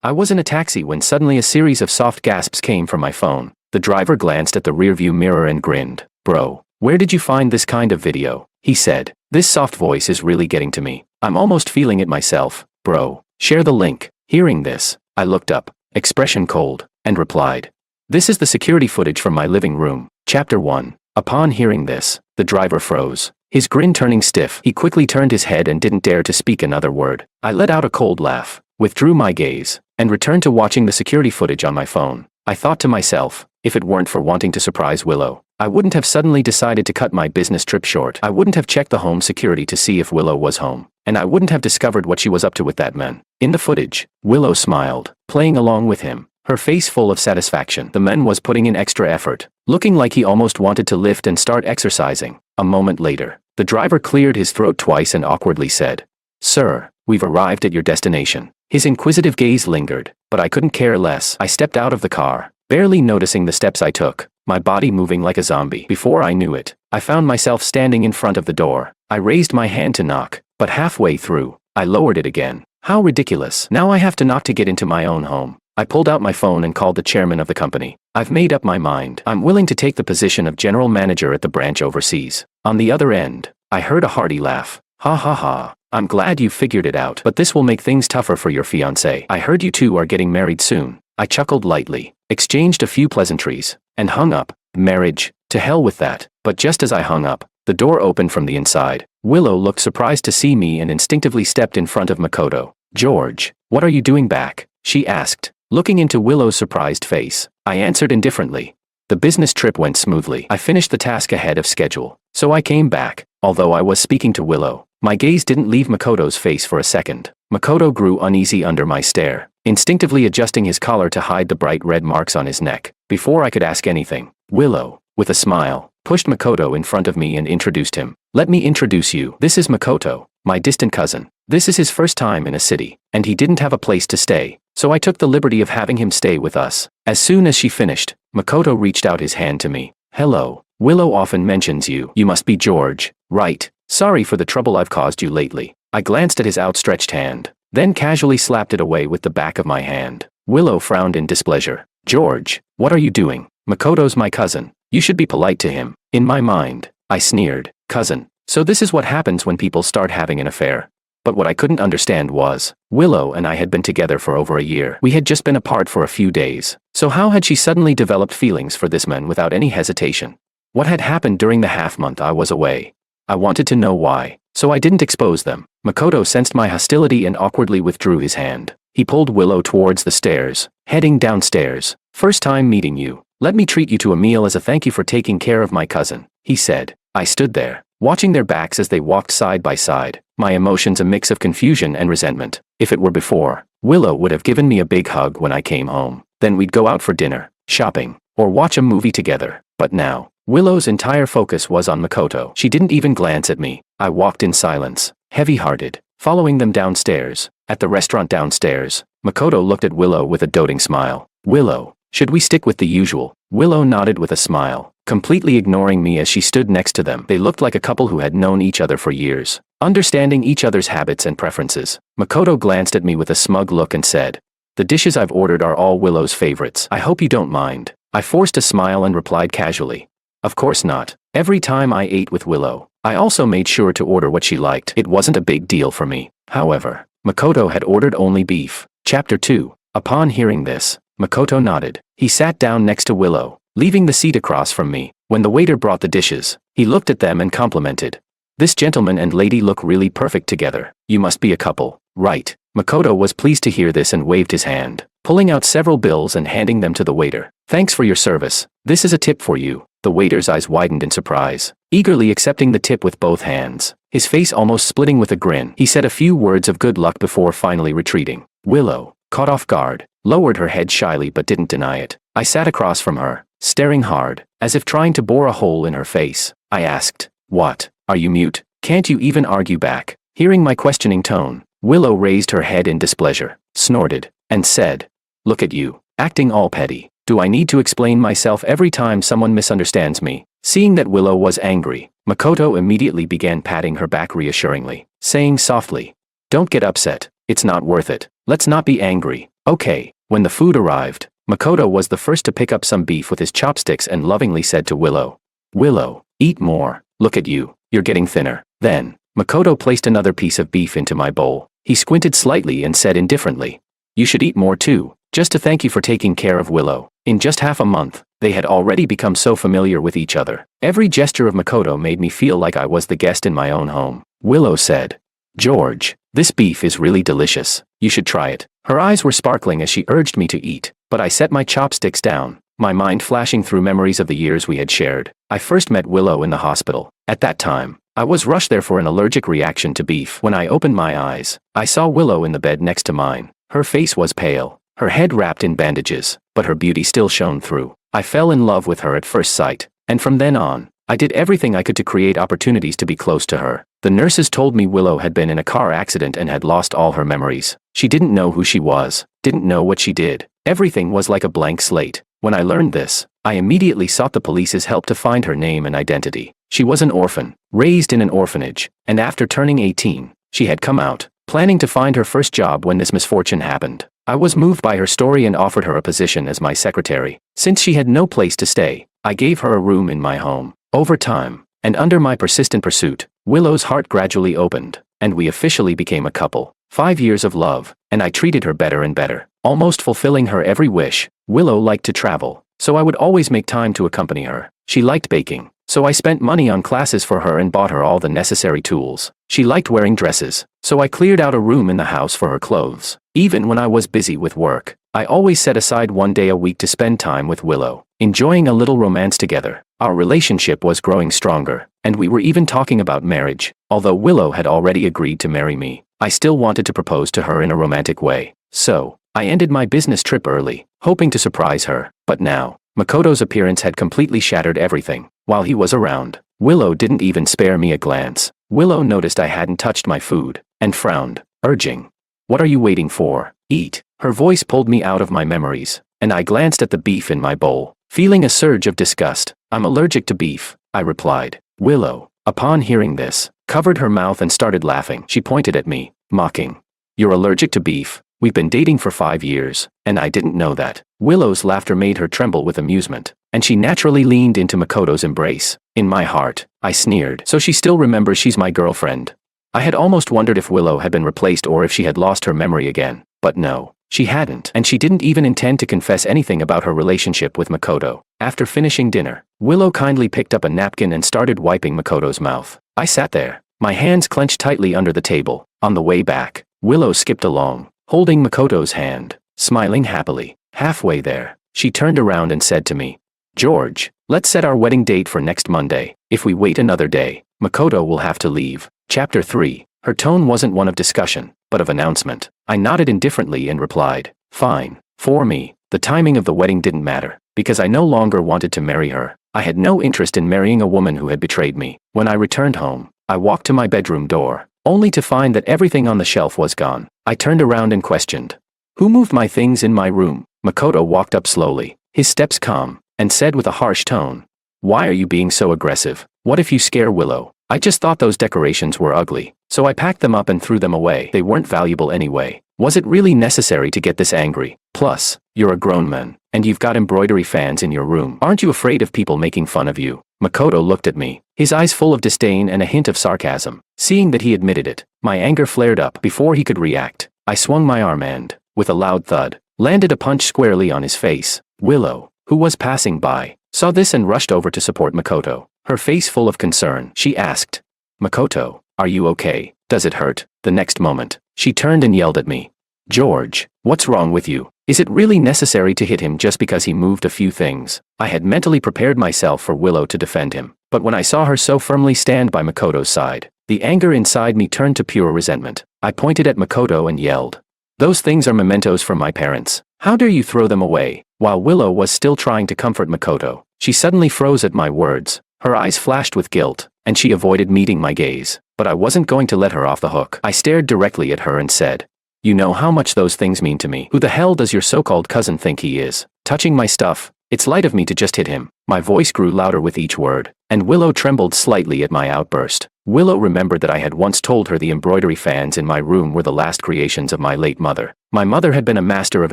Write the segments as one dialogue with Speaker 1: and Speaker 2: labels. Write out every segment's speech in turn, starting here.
Speaker 1: I was in a taxi when suddenly a series of soft gasps came from my phone. The driver glanced at the rearview mirror and grinned. "Bro, where did you find this kind of video?" he said. This soft voice is really getting to me. I'm almost feeling it myself. "Bro, share the link." Hearing this, I looked up, expression cold, and replied, "This is the security footage from my living room." Chapter 1. Upon hearing this, the driver froze, his grin turning stiff. He quickly turned his head and didn't dare to speak another word. I let out a cold laugh, withdrew my gaze, and returned to watching the security footage on my phone. I thought to myself, if it weren't for wanting to surprise Willow, I wouldn't have suddenly decided to cut my business trip short. I wouldn't have checked the home security to see if Willow was home, and I wouldn't have discovered what she was up to with that man. In the footage, Willow smiled, playing along with him, her face full of satisfaction. The man was putting in extra effort, looking like he almost wanted to lift and start exercising. A moment later, the driver cleared his throat twice and awkwardly said, "Sir, we've arrived at your destination." His inquisitive gaze lingered, but I couldn't care less. I stepped out of the car, barely noticing the steps I took, my body moving like a zombie. Before I knew it, I found myself standing in front of the door. I raised my hand to knock, but halfway through, I lowered it again. How ridiculous. Now I have to knock to get into my own home. I pulled out my phone and called the chairman of the company. "I've made up my mind. I'm willing to take the position of general manager at the branch overseas." On the other end, I heard a hearty laugh. "Ha ha ha. I'm glad you figured it out, but this will make things tougher for your fiancé. I heard you two are getting married soon." I chuckled lightly, exchanged a few pleasantries, and hung up. Marriage, to hell with that. But just as I hung up, the door opened from the inside. Willow looked surprised to see me and instinctively stepped in front of Makoto. "George, what are you doing back?" she asked, looking into Willow's surprised face. I answered indifferently. The business trip went smoothly. I finished the task ahead of schedule, so I came back. Although I was speaking to Willow, my gaze didn't leave Makoto's face for a second. Makoto grew uneasy under my stare, instinctively adjusting his collar to hide the bright red marks on his neck. Before I could ask anything, Willow, with a smile, pushed Makoto in front of me and introduced him. "Let me introduce you. This is Makoto, my distant cousin. This is his first time in a city, and he didn't have a place to stay, so I took the liberty of having him stay with us." As soon as she finished, Makoto reached out his hand to me. "Hello, Willow often mentions you. You must be George, right? Sorry for the trouble I've caused you lately." I glanced at his outstretched hand, then casually slapped it away with the back of my hand. Willow frowned in displeasure. "George, what are you doing? Makoto's my cousin. You should be polite to him." In my mind, I sneered. Cousin. So this is what happens when people start having an affair. But what I couldn't understand was, Willow and I had been together for over a year. We had just been apart for a few days. So how had she suddenly developed feelings for this man without any hesitation? What had happened during the half-month I was away? I wanted to know why, so I didn't expose them. Makoto sensed my hostility and awkwardly withdrew his hand. He pulled Willow towards the stairs, heading downstairs. "First time meeting you. Let me treat you to a meal as a thank you for taking care of my cousin," he said. I stood there, watching their backs as they walked side by side, my emotions a mix of confusion and resentment. If it were before, Willow would have given me a big hug when I came home. Then we'd go out for dinner, shopping, or watch a movie together. But now, Willow's entire focus was on Makoto. She didn't even glance at me. I walked in silence, heavy-hearted, following them downstairs. At the restaurant downstairs, Makoto looked at Willow with a doting smile. "Willow, should we stick with the usual?" Willow nodded with a smile, completely ignoring me as she stood next to them. They looked like a couple who had known each other for years, understanding each other's habits and preferences. Makoto glanced at me with a smug look and said, "The dishes I've ordered are all Willow's favorites. I hope you don't mind." I forced a smile and replied casually, "Of course not." Every time I ate with Willow, I also made sure to order what she liked. It wasn't a big deal for me. However, Makoto had ordered only beef. Chapter 2. Upon hearing this, Makoto nodded. He sat down next to Willow, leaving the seat across from me. When the waiter brought the dishes, he looked at them and complimented. "This gentleman and lady look really perfect together. You must be a couple, right?" Makoto was pleased to hear this and waved his hand, pulling out several bills and handing them to the waiter. "Thanks for your service. This is a tip for you." The waiter's eyes widened in surprise, eagerly accepting the tip with both hands, his face almost splitting with a grin. He said a few words of good luck before finally retreating. Willow, caught off guard, lowered her head shyly but didn't deny it. I sat across from her, staring hard, as if trying to bore a hole in her face. I asked, "What, are you mute? Can't you even argue back?" Hearing my questioning tone, Willow raised her head in displeasure, snorted, and said, "Look at you, acting all petty. Do I need to explain myself every time someone misunderstands me?" Seeing that Willow was angry, Makoto immediately began patting her back reassuringly, saying softly, "Don't get upset, it's not worth it. Let's not be angry. Okay. When the food arrived, Makoto was the first to pick up some beef with his chopsticks and lovingly said to Willow, "Willow, eat more. Look at you. You're getting thinner." Then, Makoto placed another piece of beef into my bowl. He squinted slightly and said indifferently, "You should eat more too, just to thank you for taking care of Willow." In just half a month, they had already become so familiar with each other. Every gesture of Makoto made me feel like I was the guest in my own home. Willow said, "George, this beef is really delicious. You should try it." Her eyes were sparkling as she urged me to eat, but I set my chopsticks down, my mind flashing through memories of the years we had shared. I first met Willow in the hospital. At that time, I was rushed there for an allergic reaction to beef. When I opened my eyes, I saw Willow in the bed next to mine. Her face was pale, her head wrapped in bandages, but her beauty still shone through. I fell in love with her at first sight, and from then on, I did everything I could to create opportunities to be close to her. The nurses told me Willow had been in a car accident and had lost all her memories. She didn't know who she was, didn't know what she did. Everything was like a blank slate. When I learned this, I immediately sought the police's help to find her name and identity. She was an orphan, raised in an orphanage, and after turning 18, she had come out, planning to find her first job when this misfortune happened. I was moved by her story and offered her a position as my secretary. Since she had no place to stay, I gave her a room in my home. Over time, and under my persistent pursuit, Willow's heart gradually opened, and we officially became a couple. 5 years of love, and I treated her better and better, almost fulfilling her every wish. Willow liked to travel, so I would always make time to accompany her. She liked baking, so I spent money on classes for her and bought her all the necessary tools. She liked wearing dresses, so I cleared out a room in the house for her clothes. Even when I was busy with work, I always set aside one day a week to spend time with Willow, enjoying a little romance together. Our relationship was growing stronger, and we were even talking about marriage. Although Willow had already agreed to marry me, I still wanted to propose to her in a romantic way. So, I ended my business trip early, hoping to surprise her. But now, Makoto's appearance had completely shattered everything. While he was around, Willow didn't even spare me a glance. Willow noticed I hadn't touched my food, and frowned, urging, "What are you waiting for? Eat." Her voice pulled me out of my memories, and I glanced at the beef in my bowl, feeling a surge of disgust. "I'm allergic to beef," I replied. Willow, upon hearing this, covered her mouth and started laughing. She pointed at me, mocking, "You're allergic to beef? We've been dating for 5 years, and I didn't know that." Willow's laughter made her tremble with amusement, and she naturally leaned into Makoto's embrace. In my heart, I sneered. So she still remembers she's my girlfriend. I had almost wondered if Willow had been replaced or if she had lost her memory again. But no, she hadn't, and she didn't even intend to confess anything about her relationship with Makoto. After finishing dinner, Willow kindly picked up a napkin and started wiping Makoto's mouth. I sat there, my hands clenched tightly under the table. On the way back, Willow skipped along, holding Makoto's hand, smiling happily. Halfway there, she turned around and said to me, "George, let's set our wedding date for next Monday. If we wait another day, Makoto will have to leave." Chapter 3. Her tone wasn't one of discussion, but of announcement. I nodded indifferently and replied, "Fine." For me, the timing of the wedding didn't matter, because I no longer wanted to marry her. I had no interest in marrying a woman who had betrayed me. When I returned home, I walked to my bedroom door, only to find that everything on the shelf was gone. I turned around and questioned, "Who moved my things in my room?" Makoto walked up slowly, his steps calm, and said with a harsh tone, "Why are you being so aggressive? What if you scare Willow? I just thought those decorations were ugly, so I packed them up and threw them away. They weren't valuable anyway. Was it really necessary to get this angry? Plus, you're a grown man, and you've got embroidery fans in your room. Aren't you afraid of people making fun of you?" Makoto looked at me, his eyes full of disdain and a hint of sarcasm. Seeing that he admitted it, my anger flared up. Before he could react, I swung my arm and, with a loud thud, landed a punch squarely on his face. Willow, who was passing by, saw this and rushed over to support Makoto. Her face full of concern, she asked, "Makoto, are you okay? Does it hurt?" The next moment, she turned and yelled at me, "George, what's wrong with you? Is it really necessary to hit him just because he moved a few things?" I had mentally prepared myself for Willow to defend him, but when I saw her so firmly stand by Makoto's side, the anger inside me turned to pure resentment. I pointed at Makoto and yelled, "Those things are mementos from my parents. How dare you throw them away?" While Willow was still trying to comfort Makoto, she suddenly froze at my words. Her eyes flashed with guilt, and she avoided meeting my gaze. But I wasn't going to let her off the hook. I stared directly at her and said, "You know how much those things mean to me. Who the hell does your so-called cousin think he is? Touching my stuff? It's light of me to just hit him." My voice grew louder with each word, and Willow trembled slightly at my outburst. Willow remembered that I had once told her the embroidery fans in my room were the last creations of my late mother. My mother had been a master of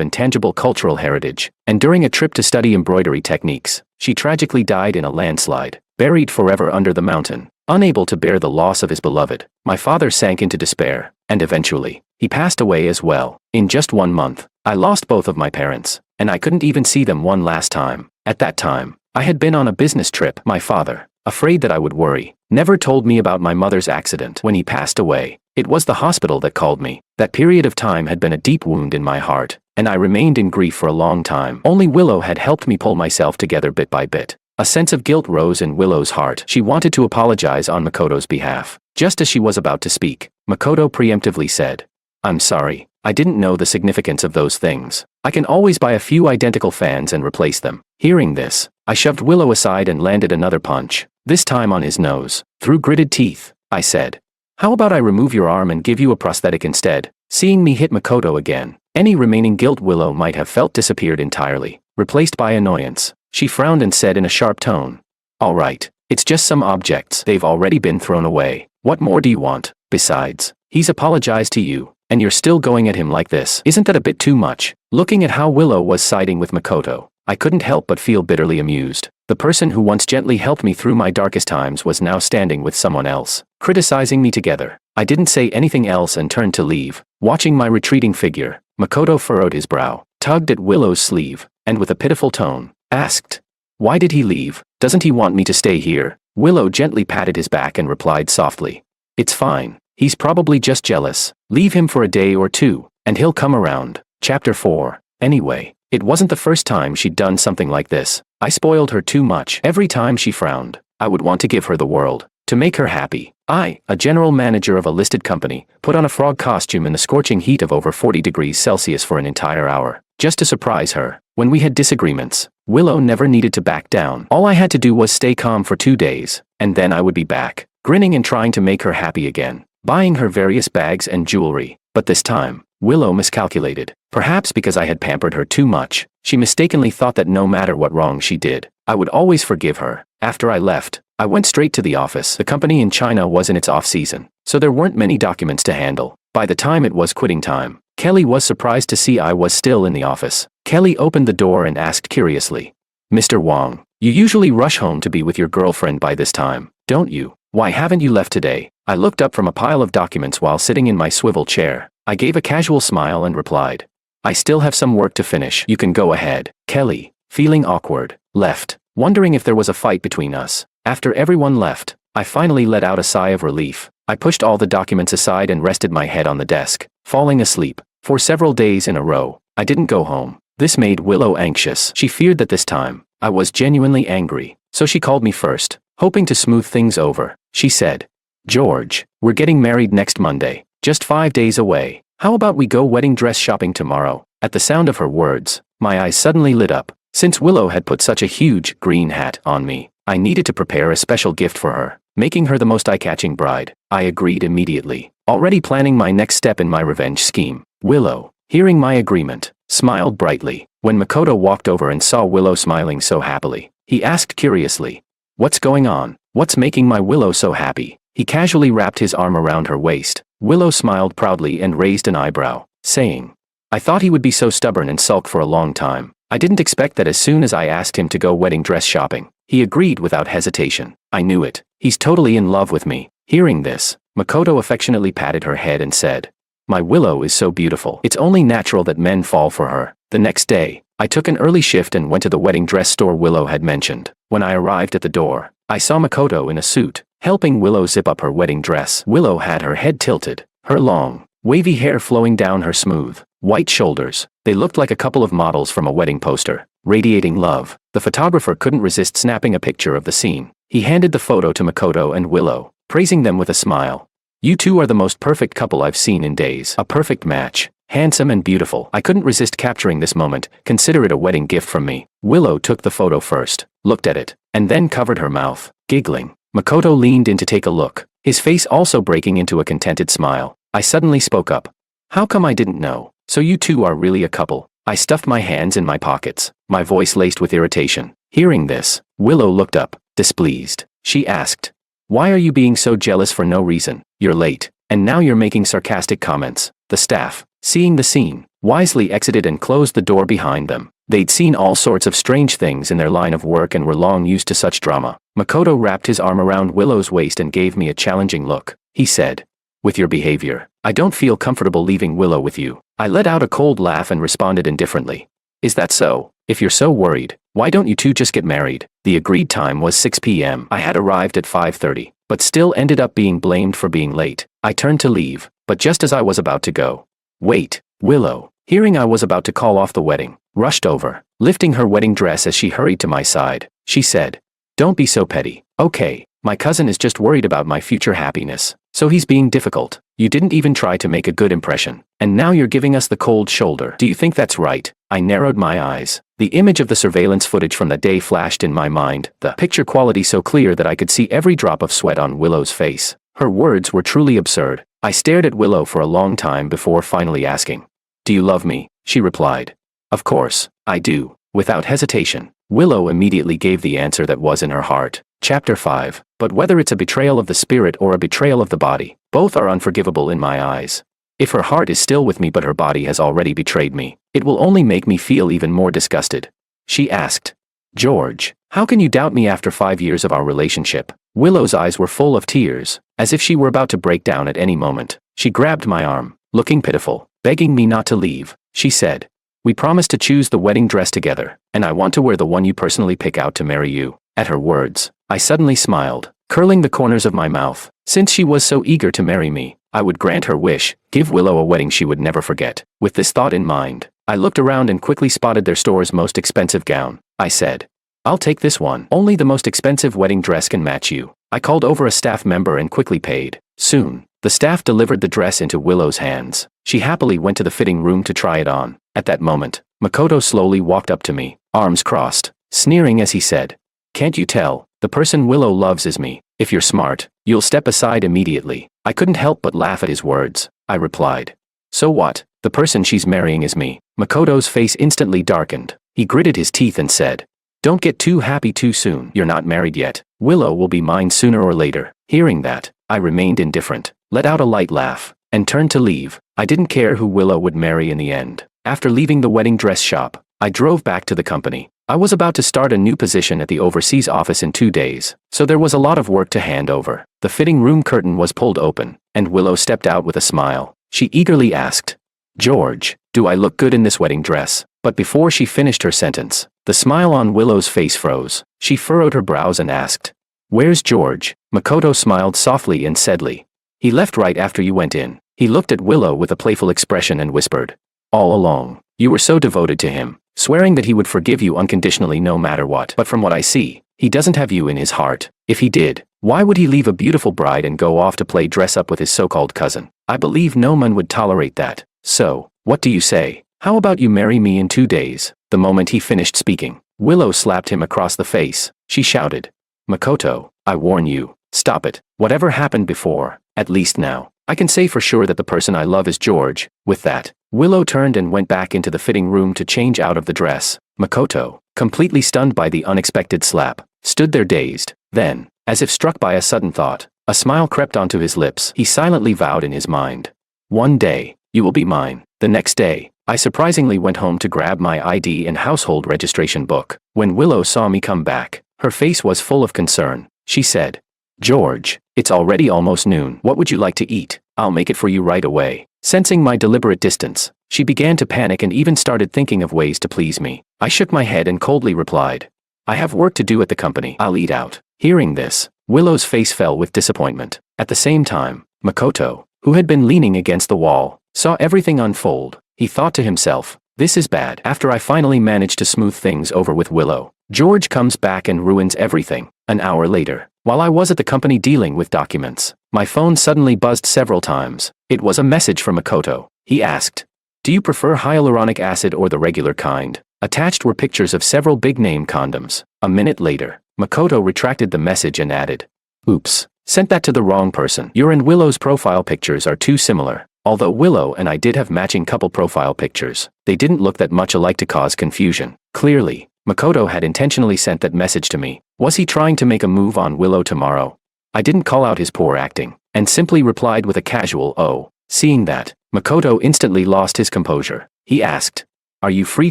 Speaker 1: intangible cultural heritage, and during a trip to study embroidery techniques, she tragically died in a landslide, buried forever under the mountain. Unable to bear the loss of his beloved, my father sank into despair, and eventually, he passed away as well. In just 1 month, I lost both of my parents, and I couldn't even see them one last time. At that time, I had been on a business trip. My father, afraid that I would worry, never told me about my mother's accident when he passed away. It was the hospital that called me. That period of time had been a deep wound in my heart, and I remained in grief for a long time. Only Willow had helped me pull myself together bit by bit. A sense of guilt rose in Willow's heart. She wanted to apologize on Makoto's behalf. Just as she was about to speak, Makoto preemptively said, "I'm sorry, I didn't know the significance of those things. I can always buy a few identical fans and replace them." Hearing this, I shoved Willow aside and landed another punch, this time on his nose. Through gritted teeth, I said, "How about I remove your arm and give you a prosthetic instead?" Seeing me hit Makoto again, any remaining guilt Willow might have felt disappeared entirely, replaced by annoyance. She frowned and said in a sharp tone, "All right, it's just some objects. They've already been thrown away. What more do you want? Besides, he's apologized to you, and you're still going at him like this. Isn't that a bit too much?" Looking at how Willow was siding with Makoto, I couldn't help but feel bitterly amused. The person who once gently helped me through my darkest times was now standing with someone else, criticizing me together. I didn't say anything else and turned to leave. Watching my retreating figure, Makoto furrowed his brow, tugged at Willow's sleeve, and with a pitiful tone, asked, "Why did he leave? Doesn't he want me to stay here?" Willow gently patted his back and replied softly, "It's fine. He's probably just jealous. Leave him for a day or two, and he'll come around." Chapter 4. Anyway, it wasn't the first time she'd done something like this. I spoiled her too much. Every time she frowned, I would want to give her the world, to make her happy. I, a general manager of a listed company, put on a frog costume in the scorching heat of over 40 degrees Celsius for an entire hour, just to surprise her. When we had disagreements, Willow never needed to back down. All I had to do was stay calm for 2 days, and then I would be back, grinning and trying to make her happy again, buying her various bags and jewelry. But this time, Willow miscalculated. Perhaps because I had pampered her too much, she mistakenly thought that no matter what wrong she did, I would always forgive her. After I left, I went straight to the office. The company in China was in its off-season, so there weren't many documents to handle. By the time it was quitting time, Kelly was surprised to see I was still in the office. Kelly opened the door and asked curiously, "Mr. Wong, you usually rush home to be with your girlfriend by this time, don't you? Why haven't you left today?" I looked up from a pile of documents while sitting in my swivel chair. I gave a casual smile and replied, "I still have some work to finish. You can go ahead." Kelly, feeling awkward, left, wondering if there was a fight between us. After everyone left, I finally let out a sigh of relief. I pushed all the documents aside and rested my head on the desk, falling asleep. For several days in a row, I didn't go home. This made Willow anxious. She feared that this time, I was genuinely angry, so she called me first, hoping to smooth things over. She said, "George, we're getting married next Monday, just 5 days away. How about we go wedding dress shopping tomorrow?" At the sound of her words, my eyes suddenly lit up. Since Willow had put such a huge green hat on me, I needed to prepare a special gift for her, making her the most eye-catching bride. I agreed immediately, already planning my next step in my revenge scheme. Willow, hearing my agreement, smiled brightly. When Makoto walked over and saw Willow smiling so happily, he asked curiously, "What's going on? What's making my Willow so happy?" He casually wrapped his arm around her waist. Willow smiled proudly and raised an eyebrow, saying, "I thought he would be so stubborn and sulk for a long time. I didn't expect that as soon as I asked him to go wedding dress shopping, he agreed without hesitation. I knew it. He's totally in love with me." Hearing this, Makoto affectionately patted her head and said, "My Willow is so beautiful. It's only natural that men fall for her." The next day, I took an early shift and went to the wedding dress store Willow had mentioned. When I arrived at the door, I saw Makoto in a suit, helping Willow zip up her wedding dress. Willow had her head tilted, her long, wavy hair flowing down her smooth, white shoulders. They looked like a couple of models from a wedding poster, radiating love. The photographer couldn't resist snapping a picture of the scene. He handed the photo to Makoto and Willow, praising them with a smile. "You two are the most perfect couple I've seen in days. A perfect match. Handsome and beautiful." I couldn't resist capturing this moment. Consider it a wedding gift from me. Willow took the photo first, looked at it, and then covered her mouth, giggling. Makoto leaned in to take a look, his face also breaking into a contented smile. I suddenly spoke up. "How come I didn't know? So you two are really a couple?" I stuffed my hands in my pockets, my voice laced with irritation. Hearing this, Willow looked up, displeased. She asked, "Why are you being so jealous for no reason? You're late, and now you're making sarcastic comments." The staff, seeing the scene, wisely exited and closed the door behind them. They'd seen all sorts of strange things in their line of work and were long used to such drama. Makoto wrapped his arm around Willow's waist and gave me a challenging look. He said, "With your behavior, I don't feel comfortable leaving Willow with you." I let out a cold laugh and responded indifferently. "Is that so? If you're so worried, why don't you two just get married?" The agreed time was 6 p.m. I had arrived at 5:30, but still ended up being blamed for being late. I turned to leave, but just as I was about to go, "Wait." Willow, hearing I was about to call off the wedding, rushed over, lifting her wedding dress as she hurried to my side. She said, "Don't be so petty. Okay, my cousin is just worried about my future happiness, so he's being difficult. You didn't even try to make a good impression, and now you're giving us the cold shoulder. Do you think that's right?" I narrowed my eyes. The image of the surveillance footage from that day flashed in my mind, the picture quality so clear that I could see every drop of sweat on Willow's face. Her words were truly absurd. I stared at Willow for a long time before finally asking, "Do you love me?" She replied, "Of course, I do." Without hesitation, Willow immediately gave the answer that was in her heart. Chapter 5. But whether it's a betrayal of the spirit or a betrayal of the body, both are unforgivable in my eyes. If her heart is still with me but her body has already betrayed me, it will only make me feel even more disgusted. She asked, "George, how can you doubt me after 5 years of our relationship?" Willow's eyes were full of tears, as if she were about to break down at any moment. She grabbed my arm, looking pitiful, begging me not to leave. She said, "We promised to choose the wedding dress together, and I want to wear the one you personally pick out to marry you." At her words, I suddenly smiled, curling the corners of my mouth. Since she was so eager to marry me, I would grant her wish, give Willow a wedding she would never forget. With this thought in mind, I looked around and quickly spotted their store's most expensive gown. I said, "I'll take this one. Only the most expensive wedding dress can match you." I called over a staff member and quickly paid. Soon, the staff delivered the dress into Willow's hands. She happily went to the fitting room to try it on. At that moment, Makoto slowly walked up to me, arms crossed, sneering as he said, "Can't you tell? The person Willow loves is me. If you're smart, you'll step aside immediately." I couldn't help but laugh at his words. I replied, "So what? The person she's marrying is me." Makoto's face instantly darkened. He gritted his teeth and said, "Don't get too happy too soon. You're not married yet. Willow will be mine sooner or later." Hearing that, I remained indifferent, let out a light laugh, and turned to leave. I didn't care who Willow would marry in the end. After leaving the wedding dress shop, I drove back to the company. I was about to start a new position at the overseas office in 2 days, so there was a lot of work to hand over. The fitting room curtain was pulled open, and Willow stepped out with a smile. She eagerly asked, "George, do I look good in this wedding dress?" But before she finished her sentence, the smile on Willow's face froze. She furrowed her brows and asked, "Where's George?" Makoto smiled softly and saidly, "He left right after you went in." He looked at Willow with a playful expression and whispered, "All along, you were so devoted to him, swearing that he would forgive you unconditionally no matter what. But from what I see, he doesn't have you in his heart. If he did, why would he leave a beautiful bride and go off to play dress-up with his so-called cousin? I believe no one would tolerate that. So, what do you say? How about you marry me in 2 days?" The moment he finished speaking, Willow slapped him across the face. She shouted, "Makoto, I warn you, stop it. Whatever happened before, at least now, I can say for sure that the person I love is George." With that, Willow turned and went back into the fitting room to change out of the dress. Makoto, completely stunned by the unexpected slap, stood there dazed. Then, as if struck by a sudden thought, a smile crept onto his lips. He silently vowed in his mind, "One day, you will be mine." The next day, I surprisingly went home to grab my ID and household registration book. When Willow saw me come back, her face was full of concern. She said, "George, it's already almost noon. What would you like to eat? I'll make it for you right away." Sensing my deliberate distance, she began to panic and even started thinking of ways to please me. I shook my head and coldly replied, "I have work to do at the company. I'll eat out." Hearing this, Willow's face fell with disappointment. At the same time, Makoto, who had been leaning against the wall, saw everything unfold. He thought to himself, "This is bad." After I finally managed to smooth things over with Willow, George comes back and ruins everything. An hour later, while I was at the company dealing with documents, my phone suddenly buzzed several times. It was a message from Makoto. He asked, "Do you prefer hyaluronic acid or the regular kind?" Attached were pictures of several big-name condoms. A minute later, Makoto retracted the message and added, "Oops, sent that to the wrong person. Your and Willow's profile pictures are too similar." Although Willow and I did have matching couple profile pictures, they didn't look that much alike to cause confusion. Clearly, Makoto had intentionally sent that message to me. Was he trying to make a move on Willow tomorrow? I didn't call out his poor acting, and simply replied with a casual "oh." Seeing that, Makoto instantly lost his composure. He asked, "Are you free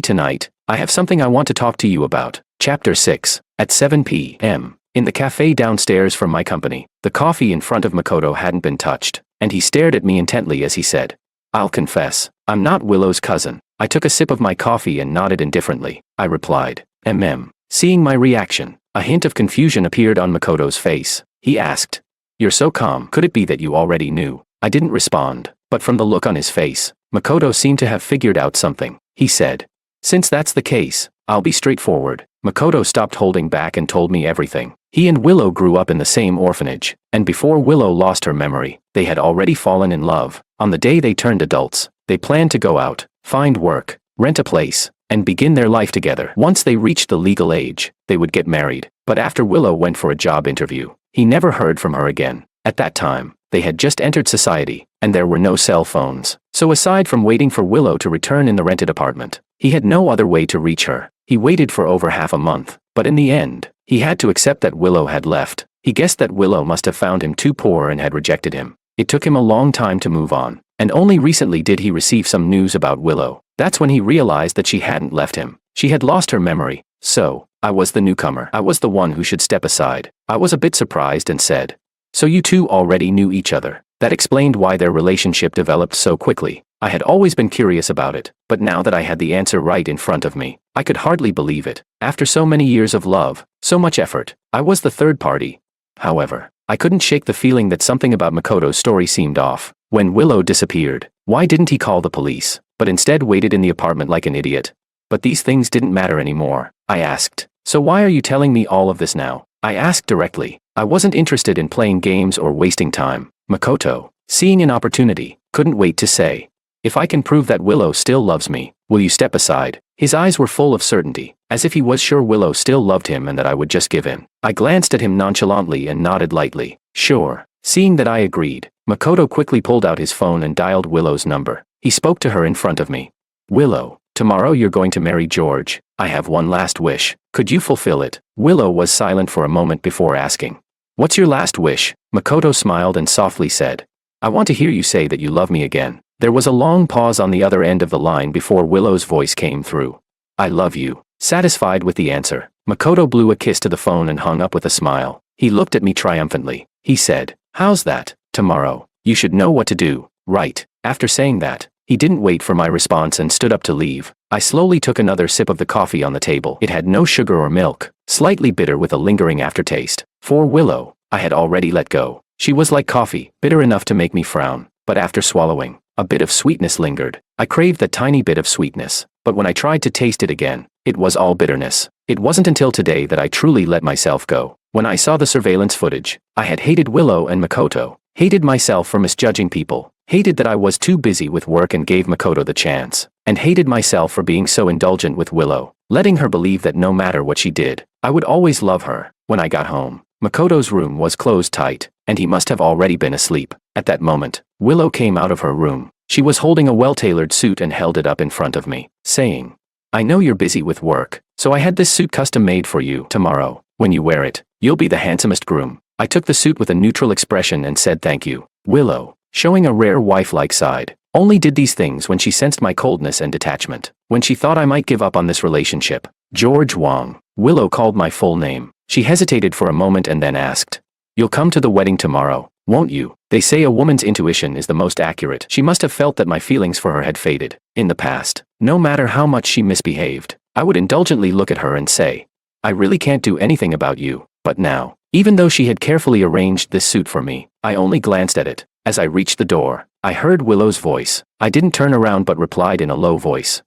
Speaker 1: tonight? I have something I want to talk to you about." Chapter 6. At 7 p.m. In the cafe downstairs from my company, the coffee in front of Makoto hadn't been touched, and he stared at me intently as he said, "I'll confess, I'm not Willow's cousin." I took a sip of my coffee and nodded indifferently. I replied, Seeing my reaction, a hint of confusion appeared on Makoto's face. He asked, "You're so calm, could it be that you already knew?" I didn't respond, but from the look on his face, Makoto seemed to have figured out something. He said, "Since that's the case, I'll be straightforward." Makoto stopped holding back and told me everything. He and Willow grew up in the same orphanage, and before Willow lost her memory, they had already fallen in love. On the day they turned adults, they planned to go out, find work, rent a place, and begin their life together. Once they reached the legal age, they would get married. But after Willow went for a job interview, he never heard from her again. At that time, they had just entered society, and there were no cell phones. So aside from waiting for Willow to return in the rented apartment, he had no other way to reach her. He waited for over half a month, but in the end, he had to accept that Willow had left. He guessed that Willow must have found him too poor and had rejected him. It took him a long time to move on, and only recently did he receive some news about Willow. That's when he realized that she hadn't left him. She had lost her memory. So, I was the newcomer. I was the one who should step aside. I was a bit surprised and said, "So you two already knew each other?" That explained why their relationship developed so quickly. I had always been curious about it, but now that I had the answer right in front of me, I could hardly believe it. After so many years of love, so much effort, I was the third party. However, I couldn't shake the feeling that something about Makoto's story seemed off. When Willow disappeared, why didn't he call the police, but instead waited in the apartment like an idiot? But these things didn't matter anymore. I asked, "So why are you telling me all of this now?" I asked directly. I wasn't interested in playing games or wasting time. Makoto, seeing an opportunity, couldn't wait to say, "If I can prove that Willow still loves me, will you step aside?" His eyes were full of certainty, as if he was sure Willow still loved him and that I would just give in. I glanced at him nonchalantly and nodded lightly. Sure. Seeing that I agreed, Makoto quickly pulled out his phone and dialed Willow's number. He spoke to her in front of me. "Willow, tomorrow you're going to marry George. I have one last wish. Could you fulfill it?" Willow was silent for a moment before asking, "What's your last wish?" Makoto smiled and softly said, "I want to hear you say that you love me again." There was a long pause on the other end of the line before Willow's voice came through. "I love you." Satisfied with the answer, Makoto blew a kiss to the phone and hung up with a smile. He looked at me triumphantly. He said, "How's that? Tomorrow, you should know what to do, right?" After saying that, he didn't wait for my response and stood up to leave. I slowly took another sip of the coffee on the table. It had no sugar or milk, slightly bitter with a lingering aftertaste. For Willow, I had already let go. She was like coffee, bitter enough to make me frown, but after swallowing, a bit of sweetness lingered. I craved that tiny bit of sweetness, but when I tried to taste it again, it was all bitterness. It wasn't until today that I truly let myself go. When I saw the surveillance footage, I had hated Willow and Makoto, hated myself for misjudging people, hated that I was too busy with work and gave Makoto the chance, and hated myself for being so indulgent with Willow, letting her believe that no matter what she did, I would always love her. When I got home, Makoto's room was closed tight, and he must have already been asleep. At that moment, Willow came out of her room. She was holding a well-tailored suit and held it up in front of me, saying, "I know you're busy with work, so I had this suit custom made for you. Tomorrow, when you wear it, you'll be the handsomest groom." I took the suit with a neutral expression and said thank you. Willow, showing a rare wife-like side, only did these things when she sensed my coldness and detachment, when she thought I might give up on this relationship. George Wong. Willow called my full name. She hesitated for a moment and then asked, "You'll come to the wedding tomorrow, won't you?" They say a woman's intuition is the most accurate. She must have felt that my feelings for her had faded. In the past, no matter how much she misbehaved, I would indulgently look at her and say, "I really can't do anything about you." But now, even though she had carefully arranged this suit for me, I only glanced at it. As I reached the door, I heard Willow's voice. I didn't turn around but replied in a low voice,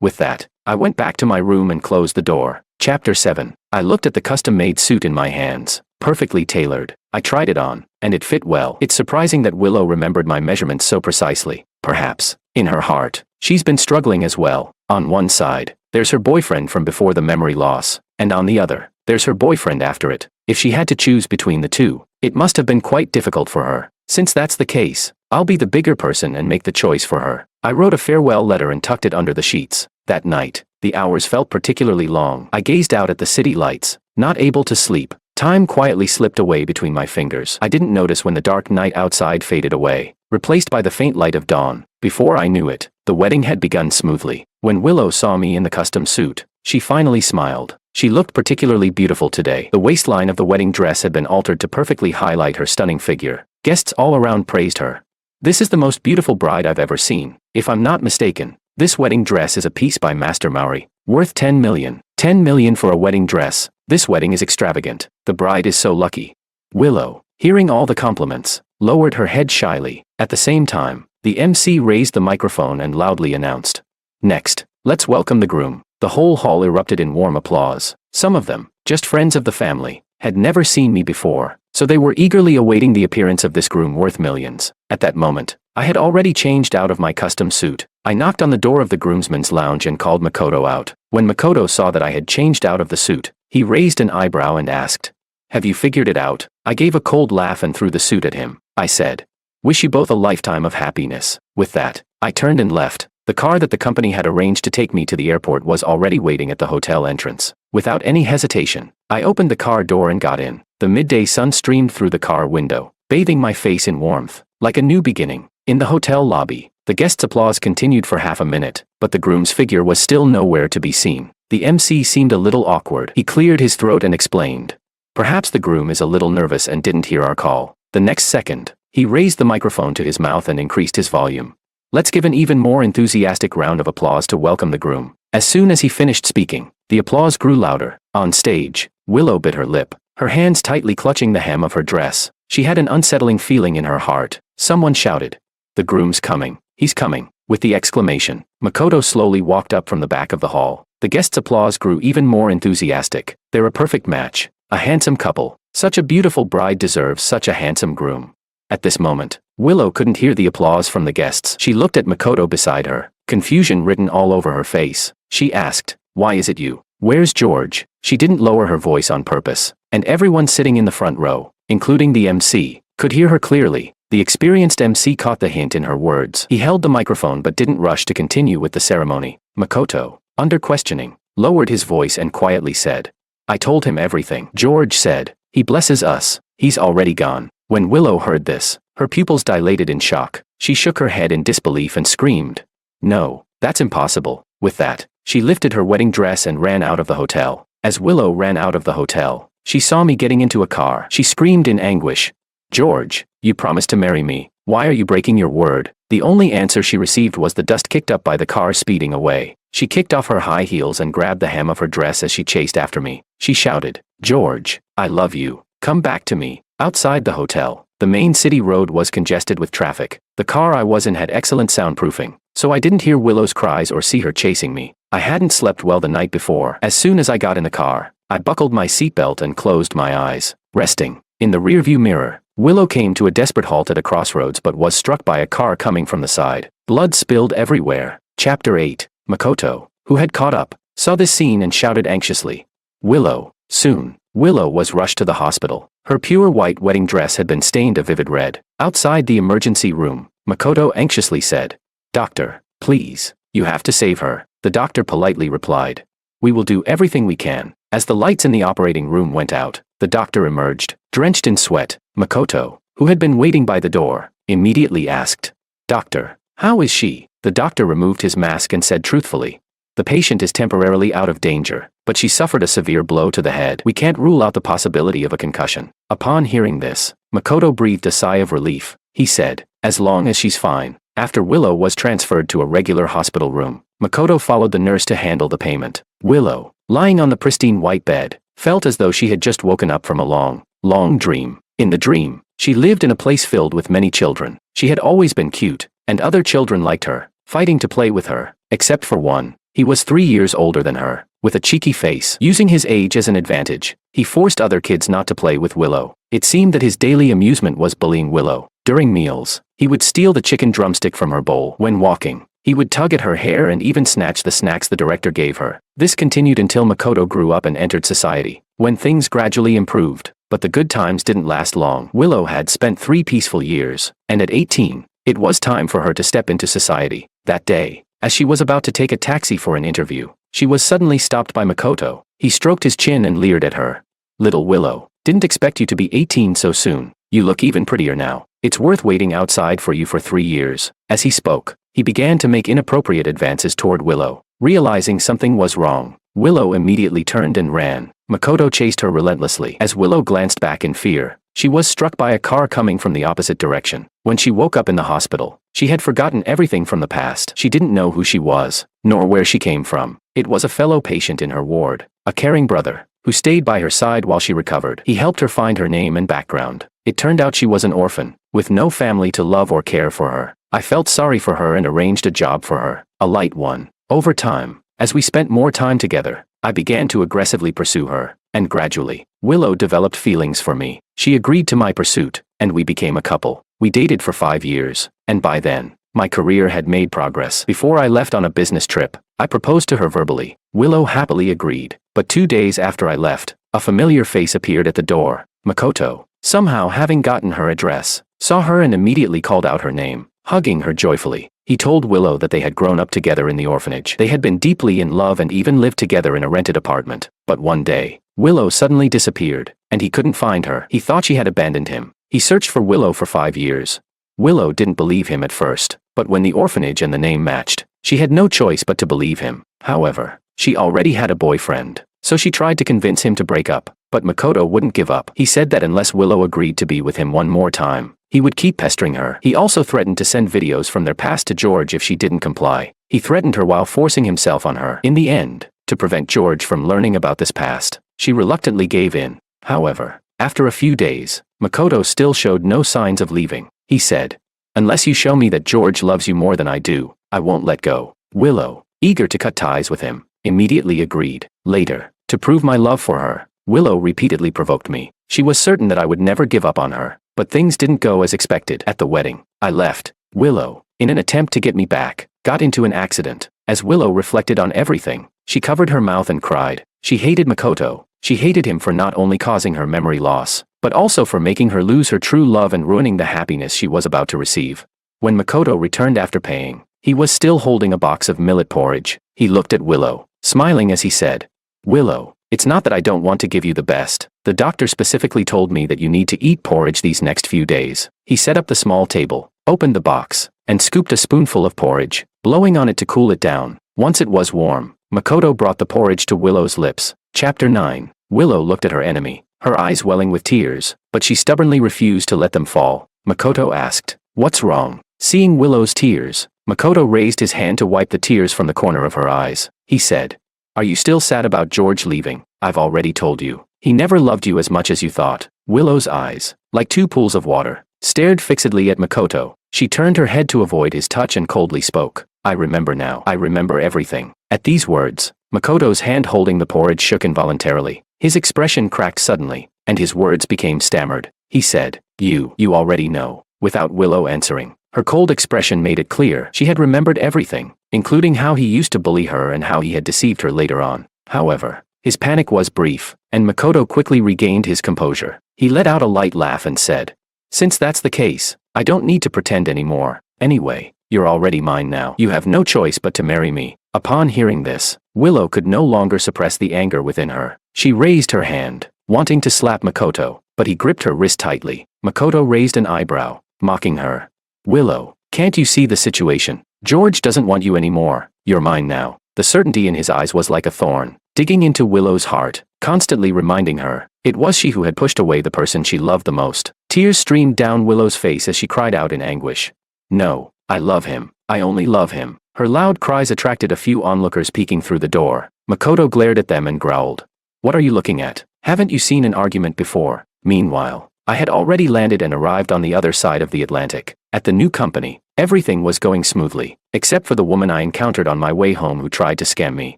Speaker 1: With that, I went back to my room and closed the door. Chapter 7. I looked at the custom-made suit in my hands. Perfectly tailored. I tried it on, and it fit well. It's surprising that Willow remembered my measurements so precisely. Perhaps, in her heart, she's been struggling as well. On one side, there's her boyfriend from before the memory loss, and on the other, there's her boyfriend after it. If she had to choose between the two, it must have been quite difficult for her. Since that's the case, I'll be the bigger person and make the choice for her. I wrote a farewell letter and tucked it under the sheets. That night, the hours felt particularly long. I gazed out at the city lights, not able to sleep, Time quietly slipped away between my fingers. I didn't notice when the dark night outside faded away, replaced by the faint light of dawn. Before I knew it, the wedding had begun smoothly. When Willow saw me in the custom suit, she finally smiled. She looked particularly beautiful today. The waistline of the wedding dress had been altered to perfectly highlight her stunning figure. Guests all around praised her. "This is the most beautiful bride I've ever seen. If I'm not mistaken, this wedding dress is a piece by Master Mauri, worth 10 million. 10 million for a wedding dress. This wedding is extravagant. The bride is so lucky." Willow, hearing all the compliments, lowered her head shyly. At the same time, the MC raised the microphone and loudly announced, "Next, let's welcome the groom." The whole hall erupted in warm applause. Some of them, just friends of the family, had never seen me before, so they were eagerly awaiting the appearance of this groom worth millions. At that moment, I had already changed out of my custom suit. I knocked on the door of the groomsmen's lounge and called Makoto out. When Makoto saw that I had changed out of the suit, he raised an eyebrow and asked, "Have you figured it out?" I gave a cold laugh and threw the suit at him. I said, "Wish you both a lifetime of happiness." With that, I turned and left. The car that the company had arranged to take me to the airport was already waiting at the hotel entrance. Without any hesitation, I opened the car door and got in. The midday sun streamed through the car window, bathing my face in warmth, like a new beginning. In the hotel lobby, the guests' applause continued for half a minute, but the groom's figure was still nowhere to be seen. The MC seemed a little awkward. He cleared his throat and explained, "Perhaps the groom is a little nervous and didn't hear our call." The next second, he raised the microphone to his mouth and increased his volume. Let's give an even more enthusiastic round of applause to welcome the groom. As soon as he finished speaking, the applause grew louder. On stage, Willow bit her lip, her hands tightly clutching the hem of her dress. She had an unsettling feeling in her heart. Someone shouted, "The groom's coming. He's coming." With the exclamation, Makoto slowly walked up from the back of the hall. The guests' applause grew even more enthusiastic. "They're a perfect match. A handsome couple. Such a beautiful bride deserves such a handsome groom." At this moment, Willow couldn't hear the applause from the guests. She looked at Makoto beside her, confusion written all over her face. She asked, "Why is it you? Where's George?" She didn't lower her voice on purpose, and everyone sitting in the front row, including the MC, could hear her clearly. The experienced MC caught the hint in her words. He held the microphone but didn't rush to continue with the ceremony. Makoto, under questioning, lowered his voice and quietly said, "I told him everything." George said, "He blesses us. He's already gone." When Willow heard this, her pupils dilated in shock. She shook her head in disbelief and screamed, "No, that's impossible." With that, she lifted her wedding dress and ran out of the hotel. As Willow ran out of the hotel, she saw me getting into a car. She screamed in anguish, "George, you promised to marry me. Why are you breaking your word?" The only answer she received was the dust kicked up by the car speeding away. She kicked off her high heels and grabbed the hem of her dress as she chased after me. She shouted, "George, I love you. Come back to me." Outside the hotel, the main city road was congested with traffic. The car I was in had excellent soundproofing, so I didn't hear Willow's cries or see her chasing me. I hadn't slept well the night before. As soon as I got in the car, I buckled my seatbelt and closed my eyes. Resting in the rearview mirror, Willow came to a desperate halt at a crossroads but was struck by a car coming from the side. Blood spilled everywhere. Chapter 8. Makoto, who had caught up, saw this scene and shouted anxiously, "Willow!" Soon, Willow was rushed to the hospital. Her pure white wedding dress had been stained a vivid red. Outside the emergency room, Makoto anxiously said, "Doctor, please, you have to save her." The doctor politely replied, "We will do everything we can." As the lights in the operating room went out, the doctor emerged, drenched in sweat. Makoto, who had been waiting by the door, immediately asked, "Doctor, how is she?" The doctor removed his mask and said truthfully, "The patient is temporarily out of danger, but she suffered a severe blow to the head. We can't rule out the possibility of a concussion." Upon hearing this, Makoto breathed a sigh of relief. He said, "As long as she's fine." After Willow was transferred to a regular hospital room, Makoto followed the nurse to handle the payment. Willow, lying on the pristine white bed, felt as though she had just woken up from a long, long dream. In the dream, she lived in a place filled with many children. She had always been cute, and other children liked her, fighting to play with her, except for one. He was 3 years older than her, with a cheeky face. Using his age as an advantage, he forced other kids not to play with Willow. It seemed that his daily amusement was bullying Willow. During meals, he would steal the chicken drumstick from her bowl. When walking, he would tug at her hair and even snatch the snacks the director gave her. This continued until Makoto grew up and entered society, when things gradually improved. But the good times didn't last long. Willow had spent 3 peaceful years, and at 18, it was time for her to step into society. That day, as she was about to take a taxi for an interview, she was suddenly stopped by Makoto. He stroked his chin and leered at her. "Little Willow, Didn't expect you to be 18 so soon. You look even prettier now. It's worth waiting outside for you for 3 years." As he spoke, he began to make inappropriate advances toward Willow. Realizing something was wrong, Willow immediately turned and ran. Makoto chased her relentlessly. As Willow glanced back in fear, she was struck by a car coming from the opposite direction. When she woke up in the hospital, she had forgotten everything from the past. She didn't know who she was, nor where she came from. It was a fellow patient in her ward, a caring brother, who stayed by her side while she recovered. He helped her find her name and background. It turned out she was an orphan, with no family to love or care for her. I felt sorry for her and arranged a job for her, a light one. Over time, as we spent more time together, I began to aggressively pursue her, and gradually, Willow developed feelings for me. She agreed to my pursuit, and we became a couple. We dated for 5 years, and by then, my career had made progress. Before I left on a business trip, I proposed to her verbally. Willow happily agreed, but 2 days after I left, a familiar face appeared at the door. Makoto, somehow having gotten her address, saw her and immediately called out her name, hugging her joyfully. He told Willow that they had grown up together in the orphanage. They had been deeply in love and even lived together in a rented apartment. But one day, Willow suddenly disappeared, and he couldn't find her. He thought she had abandoned him. He searched for Willow for 5 years. Willow didn't believe him at first, but when the orphanage and the name matched, she had no choice but to believe him. However, she already had a boyfriend, so she tried to convince him to break up, but Makoto wouldn't give up. He said that unless Willow agreed to be with him one more time, he would keep pestering her. He also threatened to send videos from their past to George if she didn't comply. He threatened her while forcing himself on her. In the end, to prevent George from learning about this past, she reluctantly gave in. However, after a few days, Makoto still showed no signs of leaving. He said, "Unless you show me that George loves you more than I do, I won't let go." Willow, eager to cut ties with him, immediately agreed. Later, to prove my love for her, Willow repeatedly provoked me. She was certain that I would never give up on her, but things didn't go as expected. At the wedding, I left. Willow, in an attempt to get me back, got into an accident. As Willow reflected on everything, she covered her mouth and cried. She hated Makoto. She hated him for not only causing her memory loss, but also for making her lose her true love and ruining the happiness she was about to receive. When Makoto returned after paying, he was still holding a box of millet porridge. He looked at Willow, smiling as he said, "Willow, it's not that I don't want to give you the best. The doctor specifically told me that you need to eat porridge these next few days." He set up the small table, opened the box, and scooped a spoonful of porridge, blowing on it to cool it down. Once it was warm, Makoto brought the porridge to Willow's lips. Chapter 9. Willow looked at her enemy, her eyes welling with tears, but she stubbornly refused to let them fall. Makoto asked, "What's wrong?" Seeing Willow's tears, Makoto raised his hand to wipe the tears from the corner of her eyes. He said, "Are you still sad about George leaving? I've already told you. He never loved you as much as you thought." Willow's eyes, like two pools of water, stared fixedly at Makoto. She turned her head to avoid his touch and coldly spoke, "I remember now. I remember everything." At these words, Makoto's hand holding the porridge shook involuntarily. His expression cracked suddenly, and his words became stammered. He said, You already know," without Willow answering. Her cold expression made it clear she had remembered everything, including how he used to bully her and how he had deceived her later on. However, his panic was brief, and Makoto quickly regained his composure. He let out a light laugh and said, "Since that's the case, I don't need to pretend anymore. Anyway, you're already mine now. You have no choice but to marry me." Upon hearing this, Willow could no longer suppress the anger within her. She raised her hand, wanting to slap Makoto, but he gripped her wrist tightly. Makoto raised an eyebrow, mocking her. "Willow, can't you see the situation? George doesn't want you anymore. You're mine now." The certainty in his eyes was like a thorn, digging into Willow's heart, constantly reminding her it was she who had pushed away the person she loved the most. Tears streamed down Willow's face as she cried out in anguish. "No, I love him. I only love him." Her loud cries attracted a few onlookers peeking through the door. Makoto glared at them and growled, "What are you looking at? Haven't you seen an argument before?" Meanwhile, I had already landed and arrived on the other side of the Atlantic. At the new company, everything was going smoothly, except for the woman I encountered on my way home who tried to scam me.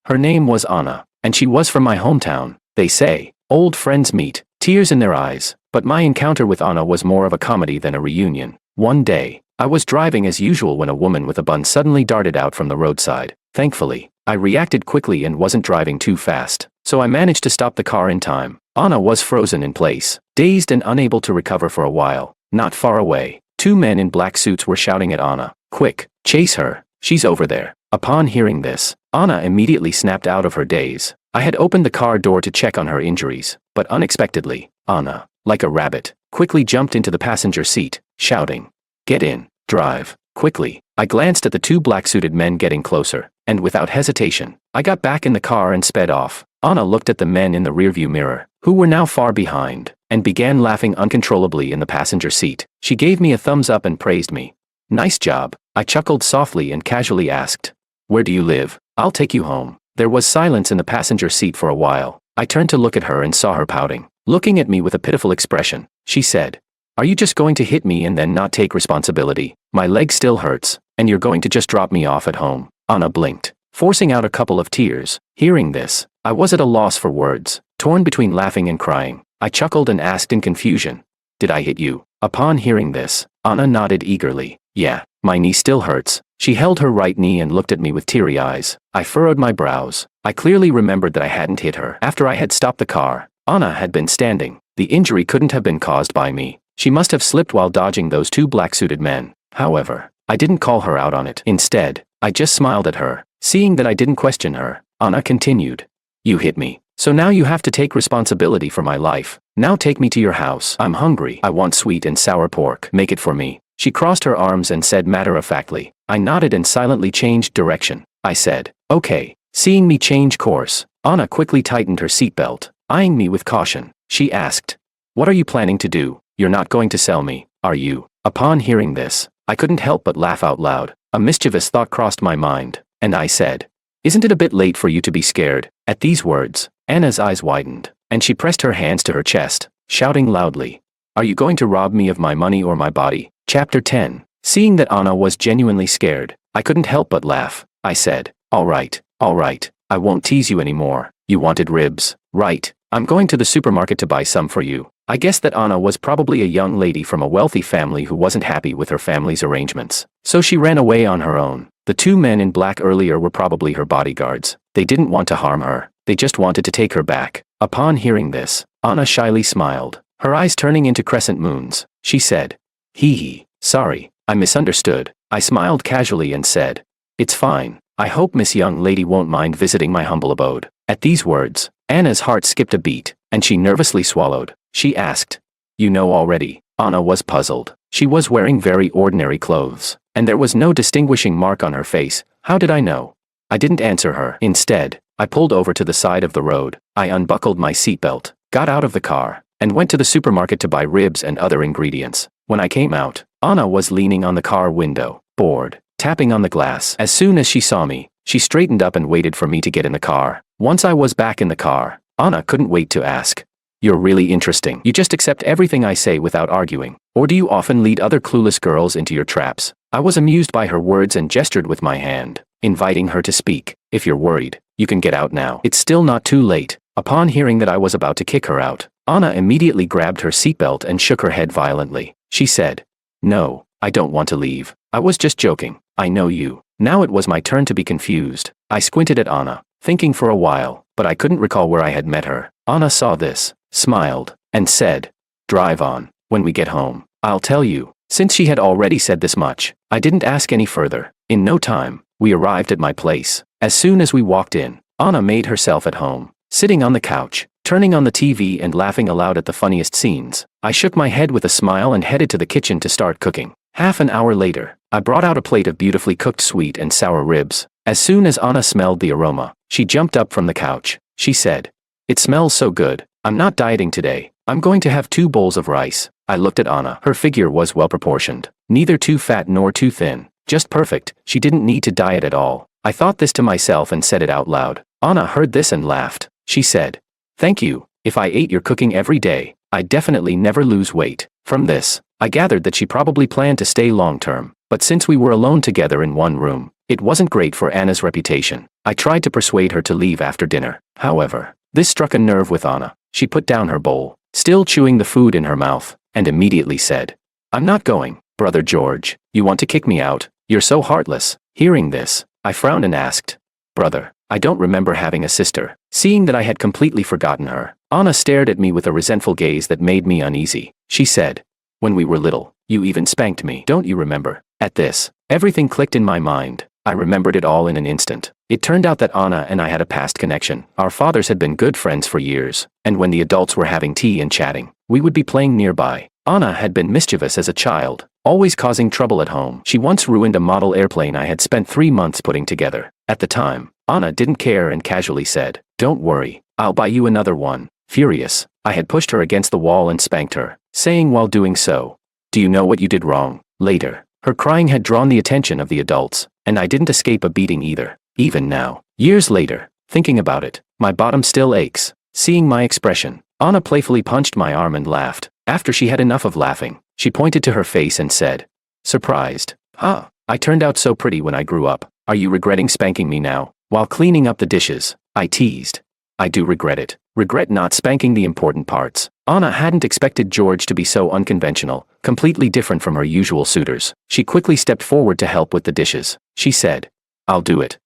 Speaker 1: Her name was Anna, and she was from my hometown. They say, old friends meet, tears in their eyes, but my encounter with Anna was more of a comedy than a reunion. One day, I was driving as usual when a woman with a bun suddenly darted out from the roadside. Thankfully, I reacted quickly and wasn't driving too fast, so I managed to stop the car in time. Anna was frozen in place, dazed and unable to recover for a while. Not far away, two men in black suits were shouting at Anna, "Quick, chase her, she's over there." Upon hearing this, Anna immediately snapped out of her daze. I had opened the car door to check on her injuries, but unexpectedly, Anna, like a rabbit, quickly jumped into the passenger seat, shouting, "Get in, drive, quickly." I glanced at the two black-suited men getting closer, and without hesitation, I got back in the car and sped off. Anna looked at the men in the rearview mirror, who were now far behind, and began laughing uncontrollably in the passenger seat. She gave me a thumbs up and praised me. "Nice job." I chuckled softly and casually asked, "Where do you live? I'll take you home." There was silence in the passenger seat for a while. I turned to look at her and saw her pouting, looking at me with a pitiful expression. She said, "Are you just going to hit me and then not take responsibility? My leg still hurts, and you're going to just drop me off at home?" Anna blinked, forcing out a couple of tears. Hearing this, I was at a loss for words, torn between laughing and crying. I chuckled and asked in confusion, "Did I hit you?" Upon hearing this, Anna nodded eagerly. "Yeah, my knee still hurts." She held her right knee and looked at me with teary eyes. I furrowed my brows. I clearly remembered that I hadn't hit her. After I had stopped the car, Anna had been standing. The injury couldn't have been caused by me. She must have slipped while dodging those two black-suited men. However, I didn't call her out on it. Instead, I just smiled at her. Seeing that I didn't question her, Anna continued, "You hit me. So now you have to take responsibility for my life. Now take me to your house. I'm hungry. I want sweet and sour pork. Make it for me." She crossed her arms and said matter-of-factly. I nodded and silently changed direction. I said, "Okay." Seeing me change course, Anna quickly tightened her seatbelt, eyeing me with caution. She asked, "What are you planning to do? You're not going to sell me, are you?" Upon hearing this, I couldn't help but laugh out loud. A mischievous thought crossed my mind, and I said, "Isn't it a bit late for you to be scared?" At these words, Anna's eyes widened, and she pressed her hands to her chest, shouting loudly, "Are you going to rob me of my money or my body?" Chapter 10. Seeing that Anna was genuinely scared, I couldn't help but laugh. I said, all right, I won't tease you anymore. You wanted ribs, right? I'm going to the supermarket to buy some for you." I guessed that Anna was probably a young lady from a wealthy family who wasn't happy with her family's arrangements, so she ran away on her own. The two men in black earlier were probably her bodyguards. They didn't want to harm her. They just wanted to take her back. Upon hearing this, Anna shyly smiled, her eyes turning into crescent moons. She said, "Hee hee, sorry, I misunderstood." I smiled casually and said, "It's fine. I hope Miss Young Lady won't mind visiting my humble abode." At these words, Anna's heart skipped a beat, and she nervously swallowed. She asked, "You know already?" Anna was puzzled. She was wearing very ordinary clothes, and there was no distinguishing mark on her face. How did I know? I didn't answer her. Instead, I pulled over to the side of the road. I unbuckled my seatbelt, got out of the car, and went to the supermarket to buy ribs and other ingredients. When I came out, Anna was leaning on the car window, bored, tapping on the glass. As soon as she saw me, she straightened up and waited for me to get in the car. Once I was back in the car, Anna couldn't wait to ask, "You're really interesting. You just accept everything I say without arguing. Or do you often lead other clueless girls into your traps?" I was amused by her words and gestured with my hand, inviting her to speak. "If you're worried, you can get out now. It's still not too late." Upon hearing that I was about to kick her out, Anna immediately grabbed her seatbelt and shook her head violently. She said, "No, I don't want to leave. I was just joking. I know you." Now it was my turn to be confused. I squinted at Anna, thinking for a while, but I couldn't recall where I had met her. Anna saw this, smiled, and said, "Drive on. When we get home, I'll tell you." Since she had already said this much, I didn't ask any further. In no time, we arrived at my place. As soon as we walked in, Anna made herself at home, sitting on the couch, turning on the TV and laughing aloud at the funniest scenes. I shook my head with a smile and headed to the kitchen to start cooking. Half an hour later, I brought out a plate of beautifully cooked sweet and sour ribs. As soon as Anna smelled the aroma, she jumped up from the couch. She said, "It smells so good. I'm not dieting today. I'm going to have 2 bowls of rice." I looked at Anna. Her figure was well proportioned, neither too fat nor too thin, just perfect. She didn't need to diet at all. I thought this to myself and said it out loud. Anna heard this and laughed. She said, "Thank you. If I ate your cooking every day, I'd definitely never lose weight." From this, I gathered that she probably planned to stay long-term, but since we were alone together in one room, it wasn't great for Anna's reputation. I tried to persuade her to leave after dinner. However, this struck a nerve with Anna. She put down her bowl, still chewing the food in her mouth, and immediately said, "I'm not going." "Brother George, you want to kick me out? You're so heartless." Hearing this, I frowned and asked, "Brother, I don't remember having a sister." Seeing that I had completely forgotten her, Anna stared at me with a resentful gaze that made me uneasy. She said, "When we were little, you even spanked me. Don't you remember?" At this, everything clicked in my mind. I remembered it all in an instant. It turned out that Anna and I had a past connection. Our fathers had been good friends for years, and when the adults were having tea and chatting, we would be playing nearby. Anna had been mischievous as a child, always causing trouble at home. She once ruined a model airplane I had spent 3 months putting together. At the time, Anna didn't care and casually said, "Don't worry, I'll buy you another one." Furious, I had pushed her against the wall and spanked her, saying while doing so, "Do you know what you did wrong?" Later, her crying had drawn the attention of the adults, and I didn't escape a beating either. Even now, years later, thinking about it, my bottom still aches. Seeing my expression, Anna playfully punched my arm and laughed. After she had enough of laughing, she pointed to her face and said, surprised, "Huh, I turned out so pretty when I grew up. Are you regretting spanking me now?" While cleaning up the dishes, I teased, "I do regret it. Regret not spanking the important parts." Anna hadn't expected George to be so unconventional, completely different from her usual suitors. She quickly stepped forward to help with the dishes. She said, I'll do it.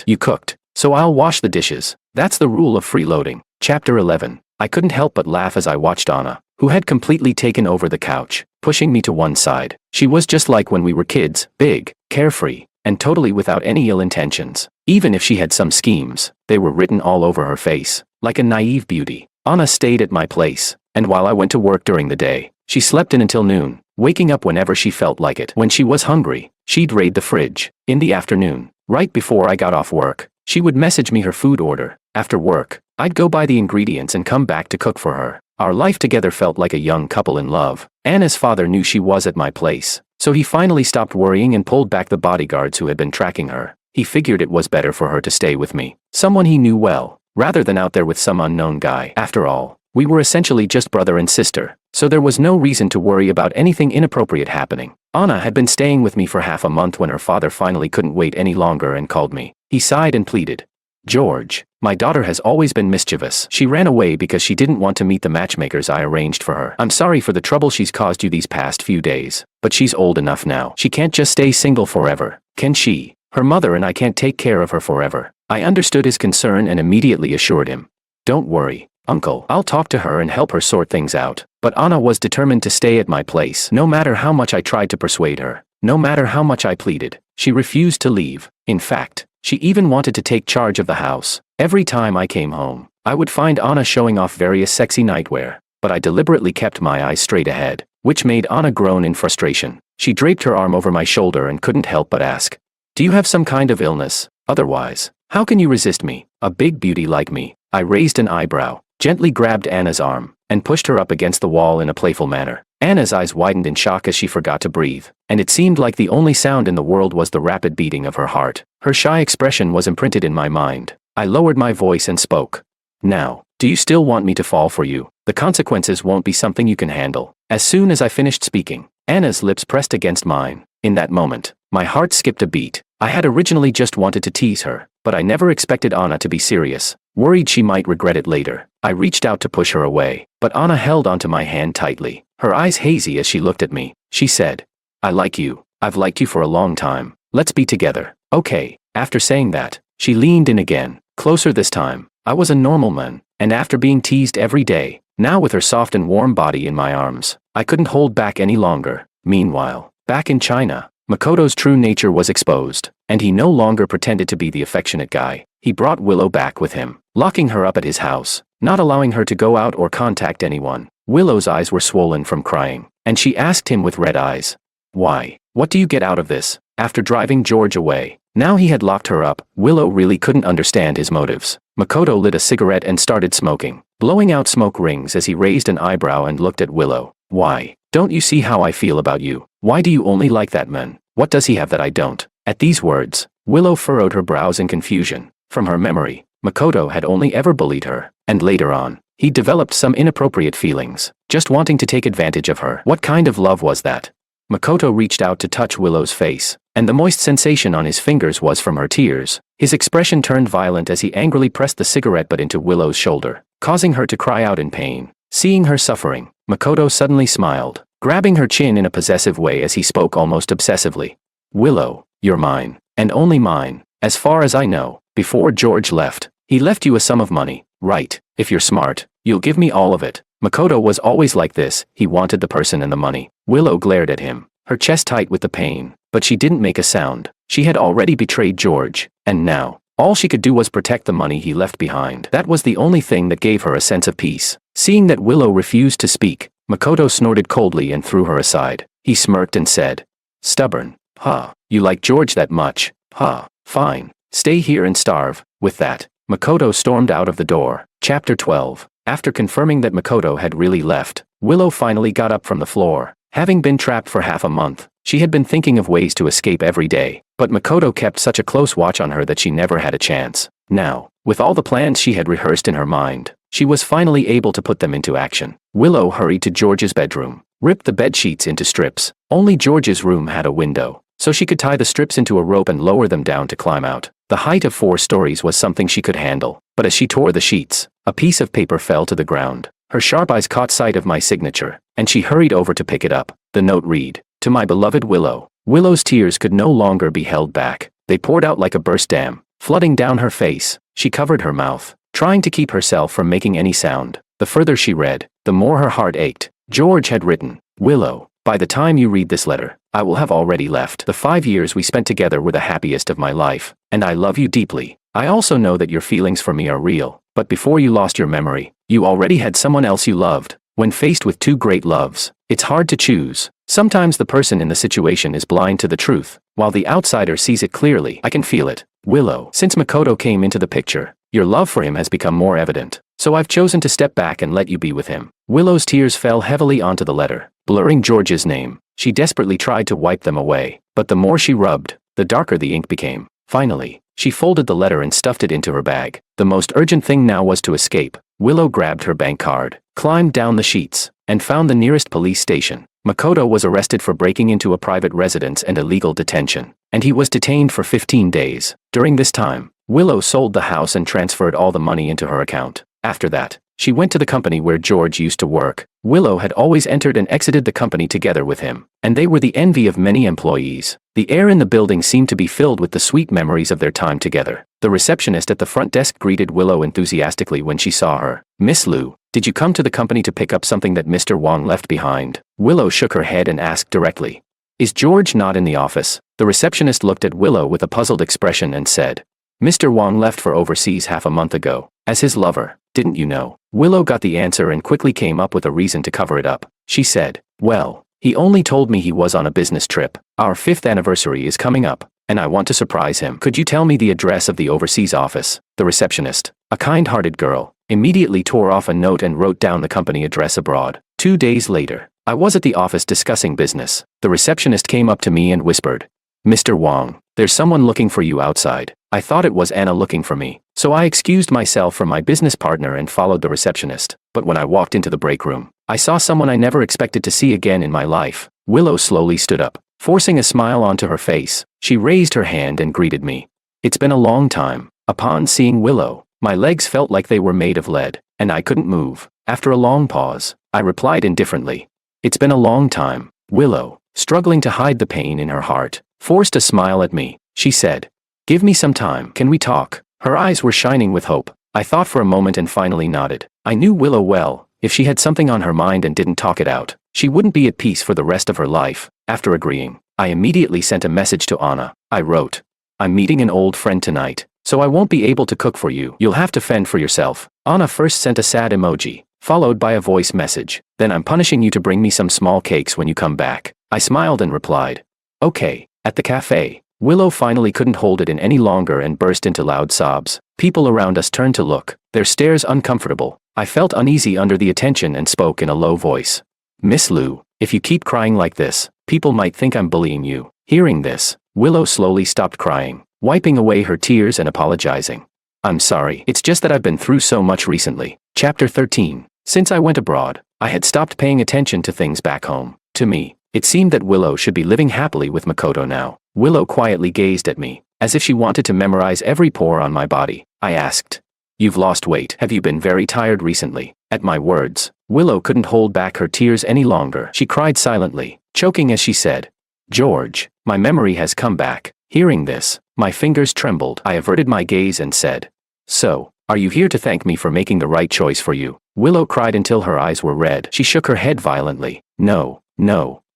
Speaker 1: You cooked, so I'll wash the dishes. That's the rule of freeloading." Chapter 11. I couldn't help but laugh as I watched Anna, who had completely taken over the couch, pushing me to one side. She was just like when we were kids, big, carefree, and totally without any ill intentions. Even if she had some schemes, they were written all over her face, like a naive beauty. Anna stayed at my place, and while I went to work during the day, she slept in until noon, waking up whenever she felt like it. When she was hungry, she'd raid the fridge. In the afternoon, right before I got off work, she would message me her food order. After work, I'd go buy the ingredients and come back to cook for her. Our life together felt like a young couple in love. Anna's father knew she was at my place, so he finally stopped worrying and pulled back the bodyguards who had been tracking her. He figured it was better for her to stay with me, someone he knew well, rather than out there with some unknown guy. After all, we were essentially just brother and sister, so there was no reason to worry about anything inappropriate happening. Anna had been staying with me for half a month when her father finally couldn't wait any longer and called me. He sighed and pleaded, "George, my daughter has always been mischievous. She ran away because she didn't want to meet the matchmakers I arranged for her. I'm sorry for the trouble she's caused you these past few days, but she's old enough now. She can't just stay single forever, can she? Her mother and I can't take care of her forever." I understood his concern and immediately assured him, "Don't worry, Uncle. I'll talk to her and help her sort things out." But Anna was determined to stay at my place. No matter how much I tried to persuade her, no matter how much I pleaded, she refused to leave. In fact, she even wanted to take charge of the house. Every time I came home, I would find Anna showing off various sexy nightwear, but I deliberately kept my eyes straight ahead, which made Anna groan in frustration. She draped her arm over my shoulder and couldn't help but ask, "Do you have some kind of illness? Otherwise, how can you resist me, a big beauty like me?" I raised an eyebrow, gently grabbed Anna's arm, and pushed her up against the wall in a playful manner. Anna's eyes widened in shock as she forgot to breathe, and it seemed like the only sound in the world was the rapid beating of her heart. Her shy expression was imprinted in my mind. I lowered my voice and spoke. "Now, do you still want me to fall for you? The consequences won't be something you can handle." As soon as I finished speaking, Anna's lips pressed against mine. In that moment, my heart skipped a beat. I had originally just wanted to tease her, but I never expected Anna to be serious. Worried she might regret it later, I reached out to push her away, but Anna held onto my hand tightly, her eyes hazy as she looked at me. She said, "I like you. I've liked you for a long time. Let's be together." Okay. After saying that, she leaned in again, closer this time. I was a normal man, and after being teased every day, now with her soft and warm body in my arms, I couldn't hold back any longer. Meanwhile, back in China, Makoto's true nature was exposed, and he no longer pretended to be the affectionate guy. He brought Willow back with him, locking her up at his house, not allowing her to go out or contact anyone. Willow's eyes were swollen from crying, and she asked him with red eyes, "Why? What do you get out of this?" After driving George away, now he had locked her up. Willow really couldn't understand his motives. Makoto lit a cigarette and started smoking, blowing out smoke rings as he raised an eyebrow and looked at Willow. "Why? Don't you see how I feel about you? Why do you only like that man? What does he have that I don't?" At these words, Willow furrowed her brows in confusion. From her memory, Makoto had only ever bullied her, and later on, he developed some inappropriate feelings, just wanting to take advantage of her. What kind of love was that? Makoto reached out to touch Willow's face, and the moist sensation on his fingers was from her tears. His expression turned violent as he angrily pressed the cigarette butt into Willow's shoulder, causing her to cry out in pain. Seeing her suffering, Makoto suddenly smiled, grabbing her chin in a possessive way as he spoke almost obsessively. "Willow, you're mine, and only mine. As far as I know, before George left, he left you a sum of money, right? If you're smart, you'll give me all of it." Makoto was always like this. He wanted the person and the money. Willow glared at him, her chest tight with the pain, but she didn't make a sound. She had already betrayed George, and now, All she could do was protect the money he left behind. That was the only thing that gave her a sense of peace. Seeing that Willow refused to speak, Makoto snorted coldly and threw her aside. He smirked and said, "Stubborn. Huh. You like George that much? Huh. Fine. Stay here and starve." With that, Makoto stormed out of the door. Chapter 12. After confirming that Makoto had really left, Willow finally got up from the floor. Having been trapped for half a month, she had been thinking of ways to escape every day, but Makoto kept such a close watch on her that she never had a chance. Now, with all the plans she had rehearsed in her mind, she was finally able to put them into action. Willow hurried to George's bedroom, ripped the bed sheets into strips. Only George's room had a window, so she could tie the strips into a rope and lower them down to climb out. The height of 4 stories was something she could handle, but as she tore the sheets, a piece of paper fell to the ground. Her sharp eyes caught sight of my signature, and she hurried over to pick it up. The note read, "To my beloved Willow." Willow's tears could no longer be held back. They poured out like a burst dam, flooding down her face. She covered her mouth, trying to keep herself from making any sound. The further she read, the more her heart ached. George had written, "Willow, by the time you read this letter, I will have already left. The 5 years we spent together were the happiest of my life, and I love you deeply. I also know that your feelings for me are real, but before you lost your memory, you already had someone else you loved. When faced with 2 great loves, it's hard to choose. Sometimes the person in the situation is blind to the truth, while the outsider sees it clearly. I can feel it. Willow, since Makoto came into the picture, your love for him has become more evident. So I've chosen to step back and let you be with him." Willow's tears fell heavily onto the letter, blurring George's name. She desperately tried to wipe them away, but the more she rubbed, the darker the ink became. Finally, she folded the letter and stuffed it into her bag. The most urgent thing now was to escape. Willow grabbed her bank card, climbed down the sheets, and found the nearest police station. Makoto was arrested for breaking into a private residence and illegal detention, and he was detained for 15 days. During this time, Willow sold the house and transferred all the money into her account. After that, she went to the company where George used to work. Willow had always entered and exited the company together with him, and they were the envy of many employees. The air in the building seemed to be filled with the sweet memories of their time together. The receptionist at the front desk greeted Willow enthusiastically when she saw her. "Miss Liu, did you come to the company to pick up something that Mr. Wang left behind?" Willow shook her head and asked directly, "Is George not in the office?" The receptionist looked at Willow with a puzzled expression and said, "Mr. Wang left for overseas half a month ago. As his lover, didn't you know?" Willow got the answer and quickly came up with a reason to cover it up. She said, "Well, he only told me he was on a business trip. Our 5th anniversary is coming up, and I want to surprise him. Could you tell me the address of the overseas office?" The receptionist, a kind-hearted girl, immediately tore off a note and wrote down the company address abroad. 2 days later, I was at the office discussing business. The receptionist came up to me and whispered, "Mr. Wang, there's someone looking for you outside." I thought it was Anna looking for me, so I excused myself from my business partner and followed the receptionist. But when I walked into the break room, I saw someone I never expected to see again in my life. Willow slowly stood up, forcing a smile onto her face. She raised her hand and greeted me. It's been a long time. Upon seeing Willow, my legs felt like they were made of lead, and I couldn't move. After a long pause, I replied indifferently, "It's been a long time." Willow, struggling to hide the pain in her heart, forced a smile at me. She said, "Give me some time. Can we talk?" Her eyes were shining with hope. I thought for a moment and finally nodded. I knew Willow well. If she had something on her mind and didn't talk it out, she wouldn't be at peace for the rest of her life. After agreeing, I immediately sent a message to Anna. I wrote, "I'm meeting an old friend tonight, so I won't be able to cook for you. You'll have to fend for yourself." Anna first sent a sad emoji, followed by a voice message. "Then I'm punishing you to bring me some small cakes when you come back." I smiled and replied, "Okay." At the cafe, Willow finally couldn't hold it in any longer and burst into loud sobs. People around us turned to look, their stares uncomfortable. I felt uneasy under the attention and spoke in a low voice. "Miss Liu, if you keep crying like this, people might think I'm bullying you." Hearing this, Willow slowly stopped crying, wiping away her tears and apologizing. "I'm sorry, it's just that I've been through so much recently." Chapter 13. Since I went abroad, I had stopped paying attention to things back home. To me, it seemed that Willow should be living happily with Makoto now. Willow quietly gazed at me, as if she wanted to memorize every pore on my body. I asked, "You've lost weight. Have you been very tired recently?" At my words, Willow couldn't hold back her tears any longer. She cried silently, choking as she said, "George, my memory has come back." Hearing this, my fingers trembled. I averted my gaze and said, "So, are you here to thank me for making the right choice for you?" Willow cried until her eyes were red. She shook her head violently. No,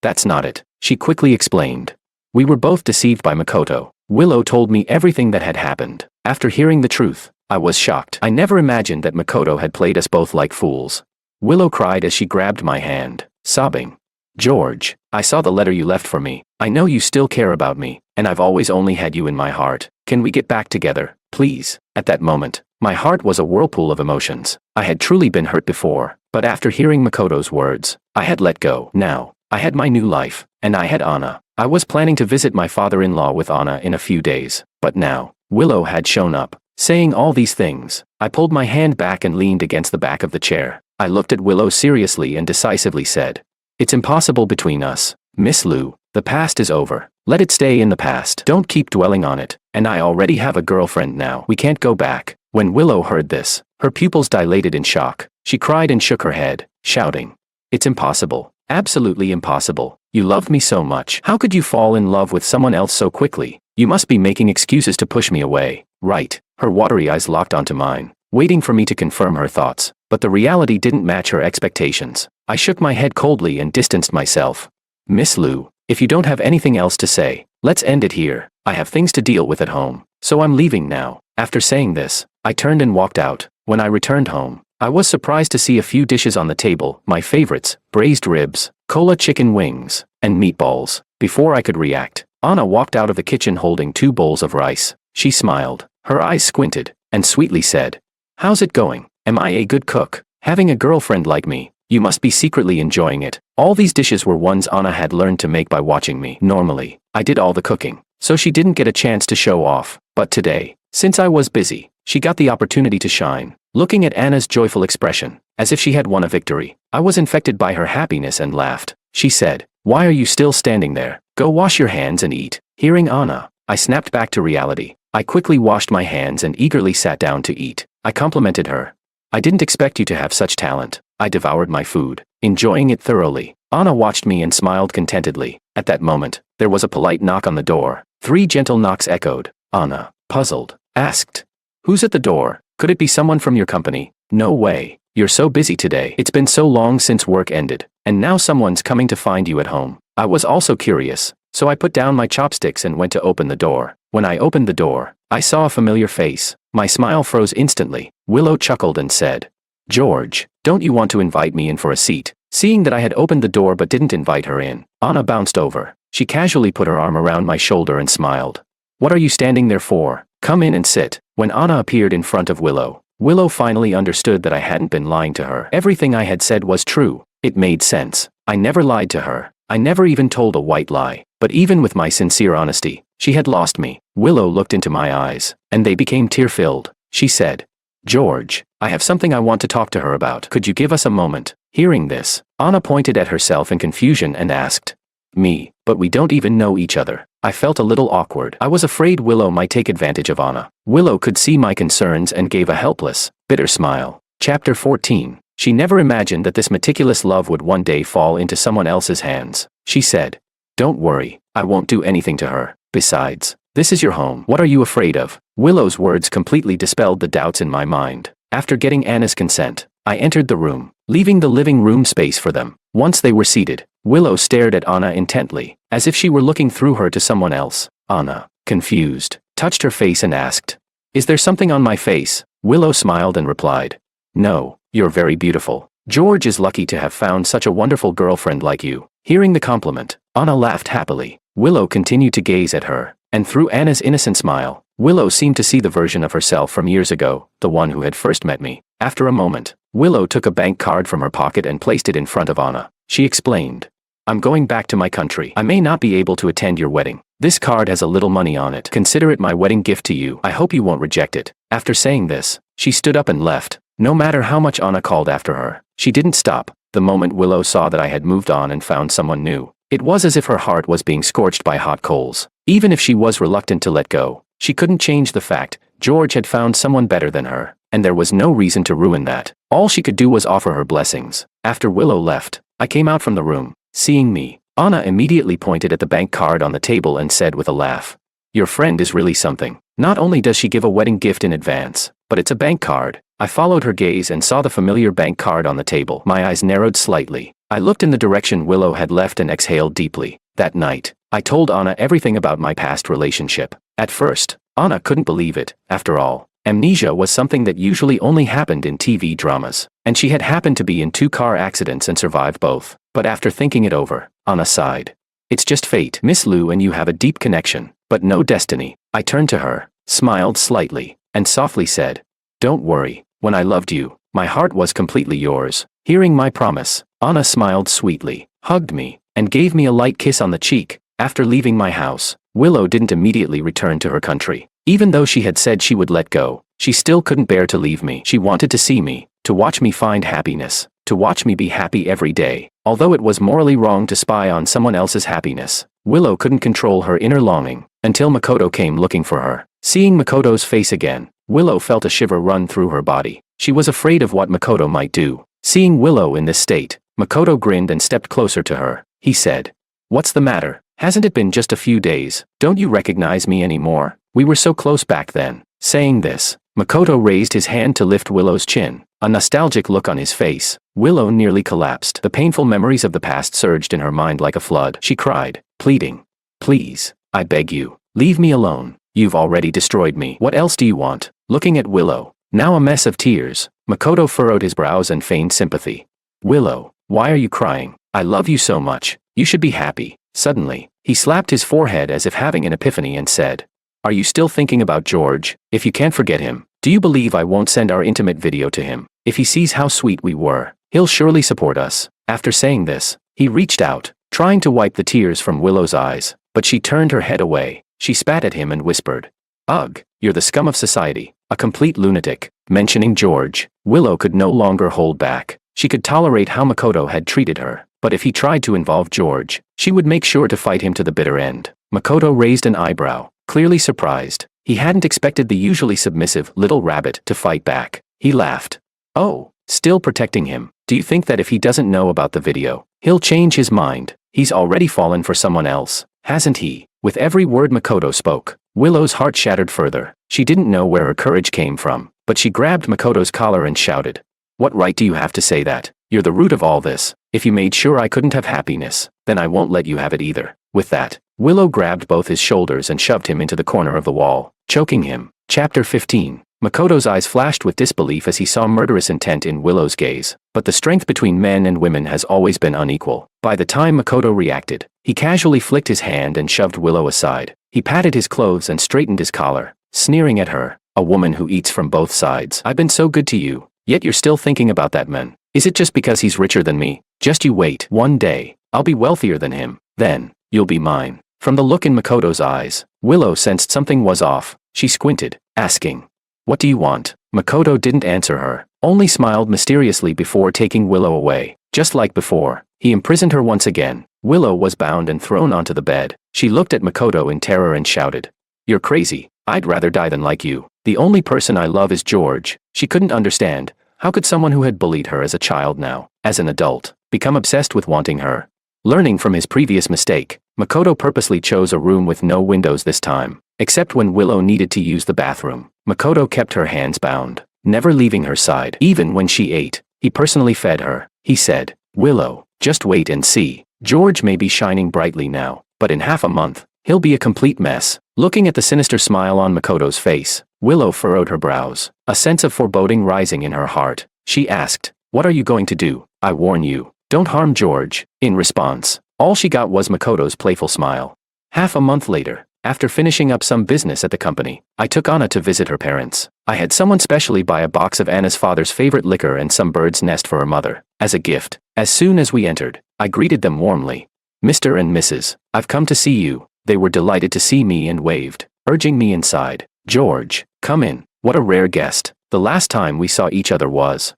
Speaker 1: that's not it," she quickly explained. "We were both deceived by Makoto. Willow told me everything that had happened. After hearing the truth, I was shocked. I never imagined that Makoto had played us both like fools. Willow cried as she grabbed my hand, sobbing. George, I saw the letter you left for me. I know you still care about me, and I've always only had you in my heart. Can we get back together, please? At that moment, my heart was a whirlpool of emotions. I had truly been hurt before, but after hearing Makoto's words, I had let go. Now, I had my new life, and I had Anna. I was planning to visit my father-in-law with Anna in a few days, but now, Willow had shown up, saying all these things. I pulled my hand back and leaned against the back of the chair. I looked at Willow seriously and decisively said, "It's impossible between us, Miss Lu. The past is over. Let it stay in the past. Don't keep dwelling on it, and I already have a girlfriend now. We can't go back." When Willow heard this, her pupils dilated in shock. She cried and shook her head, shouting, "It's impossible. Absolutely impossible. You loved me so much. How could you fall in love with someone else so quickly? You must be making excuses to push me away, right?" Her watery eyes locked onto mine, waiting for me to confirm her thoughts, but the reality didn't match her expectations. I shook my head coldly and distanced myself. "Miss Lu, if you don't have anything else to say, let's end it here. I have things to deal with at home, so I'm leaving now." After saying this, I turned and walked out. When I returned home, I was surprised to see a few dishes on the table, my favorites, braised ribs, cola chicken wings, and meatballs. Before I could react, Anna walked out of the kitchen holding 2 bowls of rice. She smiled, her eyes squinted, and sweetly said, "How's it going? Am I a good cook? Having a girlfriend like me, you must be secretly enjoying it." All these dishes were ones Anna had learned to make by watching me. Normally, I did all the cooking, so she didn't get a chance to show off. But today, since I was busy, she got the opportunity to shine. Looking at Anna's joyful expression, as if she had won a victory, I was infected by her happiness and laughed. She said, "Why are you still standing there? Go wash your hands and eat." Hearing Anna, I snapped back to reality. I quickly washed my hands and eagerly sat down to eat. I complimented her. "I didn't expect you to have such talent." I devoured my food, enjoying it thoroughly. Anna watched me and smiled contentedly. At that moment, there was a polite knock on the door. 3 gentle knocks echoed. Anna, puzzled, asked, "Who's at the door? Could it be someone from your company?" "No way. You're so busy today. It's been so long since work ended, and now someone's coming to find you at home." I was also curious, so I put down my chopsticks and went to open the door. When I opened the door, I saw a familiar face. My smile froze instantly. Willow chuckled and said, "George, don't you want to invite me in for a seat?" Seeing that I had opened the door but didn't invite her in, Anna bounced over. She casually put her arm around my shoulder and smiled. "What are you standing there for? Come in and sit." When Anna appeared in front of Willow, Willow finally understood that I hadn't been lying to her. Everything I had said was true. It made sense. I never lied to her. I never even told a white lie. But even with my sincere honesty, she had lost me. Willow looked into my eyes, and they became tear-filled. She said, "George, I have something I want to talk to her about. Could you give us a moment?" Hearing this, Anna pointed at herself in confusion and asked, "Me? But we don't even know each other." I felt a little awkward. I was afraid Willow might take advantage of Anna. Willow could see my concerns and gave a helpless, bitter smile. Chapter 14. She never imagined that this meticulous love would one day fall into someone else's hands. She said, "Don't worry, I won't do anything to her. Besides, this is your home. What are you afraid of?" Willow's words completely dispelled the doubts in my mind. After getting Anna's consent, I entered the room, leaving the living room space for them. Once they were seated, Willow stared at Anna intently, as if she were looking through her to someone else. Anna, confused, touched her face and asked, "Is there something on my face?" Willow smiled and replied, "No, you're very beautiful. George is lucky to have found such a wonderful girlfriend like you." Hearing the compliment, Anna laughed happily. Willow continued to gaze at her, and through Anna's innocent smile, Willow seemed to see the version of herself from years ago, the one who had first met me. After a moment, Willow took a bank card from her pocket and placed it in front of Anna. She explained, "I'm going back to my country. I may not be able to attend your wedding. This card has a little money on it. Consider it my wedding gift to you. I hope you won't reject it." After saying this, she stood up and left. No matter how much Anna called after her, she didn't stop. The moment Willow saw that I had moved on and found someone new, it was as if her heart was being scorched by hot coals. Even if she was reluctant to let go, she couldn't change the fact George had found someone better than her, and there was no reason to ruin that. All she could do was offer her blessings. After Willow left, I came out from the room. Seeing me, Anna immediately pointed at the bank card on the table and said with a laugh, "Your friend is really something. Not only does she give a wedding gift in advance, but it's a bank card." I followed her gaze and saw the familiar bank card on the table. My eyes narrowed slightly. I looked in the direction Willow had left and exhaled deeply. That night, I told Anna everything about my past relationship. At first, Anna couldn't believe it. After all, amnesia was something that usually only happened in TV dramas, and she had happened to be in 2 car accidents and survived both. But after thinking it over, Anna sighed. It's just fate. Miss Lu and you have a deep connection, but no destiny. I turned to her, smiled slightly, and softly said, "Don't worry, when I loved you, my heart was completely yours." Hearing my promise, Anna smiled sweetly, hugged me, and gave me a light kiss on the cheek. After leaving my house, Willow didn't immediately return to her country. Even though she had said she would let go, she still couldn't bear to leave me. She wanted to see me, to watch me find happiness, to watch me be happy every day. Although it was morally wrong to spy on someone else's happiness, Willow couldn't control her inner longing, until Makoto came looking for her. Seeing Makoto's face again, Willow felt a shiver run through her body. She was afraid of what Makoto might do. Seeing Willow in this state, Makoto grinned and stepped closer to her. He said, "What's the matter? Hasn't it been just a few days? Don't you recognize me anymore? We were so close back then." Saying this, Makoto raised his hand to lift Willow's chin. A nostalgic look on his face, Willow nearly collapsed. The painful memories of the past surged in her mind like a flood. She cried, pleading, "Please, I beg you, leave me alone. You've already destroyed me. What else do you want?" Looking at Willow, now a mess of tears, Makoto furrowed his brows and feigned sympathy. "Willow, why are you crying? I love you so much. You should be happy." Suddenly, he slapped his forehead as if having an epiphany and said, "Are you still thinking about George? If you can't forget him, do you believe I won't send our intimate video to him? If he sees how sweet we were, he'll surely support us." After saying this, he reached out, trying to wipe the tears from Willow's eyes, but she turned her head away. She spat at him and whispered, "Ugh, you're the scum of society, a complete lunatic." Mentioning George, Willow could no longer hold back. She could tolerate how Makoto had treated her, but if he tried to involve George, she would make sure to fight him to the bitter end. Makoto raised an eyebrow, clearly surprised. He hadn't expected the usually submissive little rabbit to fight back. He laughed. "Oh, still protecting him? Do you think that if he doesn't know about the video, he'll change his mind? He's already fallen for someone else, hasn't he?" With every word Makoto spoke, Willow's heart shattered further. She didn't know where her courage came from, but she grabbed Makoto's collar and shouted, "What right do you have to say that? You're the root of all this. If you made sure I couldn't have happiness, then I won't let you have it either." With that, Willow grabbed both his shoulders and shoved him into the corner of the wall, choking him. Chapter 15. Makoto's eyes flashed with disbelief as he saw murderous intent in Willow's gaze. But the strength between men and women has always been unequal. By the time Makoto reacted, he casually flicked his hand and shoved Willow aside. He patted his clothes and straightened his collar, sneering at her, "A woman who eats from both sides. I've been so good to you, yet you're still thinking about that man. Is it just because he's richer than me? Just you wait. One day, I'll be wealthier than him. Then, you'll be mine." From the look in Makoto's eyes, Willow sensed something was off. She squinted, asking, "What do you want?" Makoto didn't answer her, only smiled mysteriously before taking Willow away. Just like before, he imprisoned her once again. Willow was bound and thrown onto the bed. She looked at Makoto in terror and shouted, "You're crazy. I'd rather die than like you. The only person I love is George." She couldn't understand. How could someone who had bullied her as a child now, as an adult, become obsessed with wanting her? Learning from his previous mistake, Makoto purposely chose a room with no windows this time. Except when Willow needed to use the bathroom, Makoto kept her hands bound, never leaving her side. Even when she ate, he personally fed her. He said, "Willow, just wait and see. George may be shining brightly now, but in half a month, he'll be a complete mess." Looking at the sinister smile on Makoto's face, Willow furrowed her brows, a sense of foreboding rising in her heart. She asked, "What are you going to do? I warn you, don't harm George." In response, all she got was Makoto's playful smile. Half a month later, after finishing up some business at the company, I took Anna to visit her parents. I had someone specially buy a box of Anna's father's favorite liquor and some bird's nest for her mother, as a gift. As soon as we entered, I greeted them warmly. "Mr. and Mrs., I've come to see you." They were delighted to see me and waved, urging me inside. "George, come in. What a rare guest. The last time we saw each other was,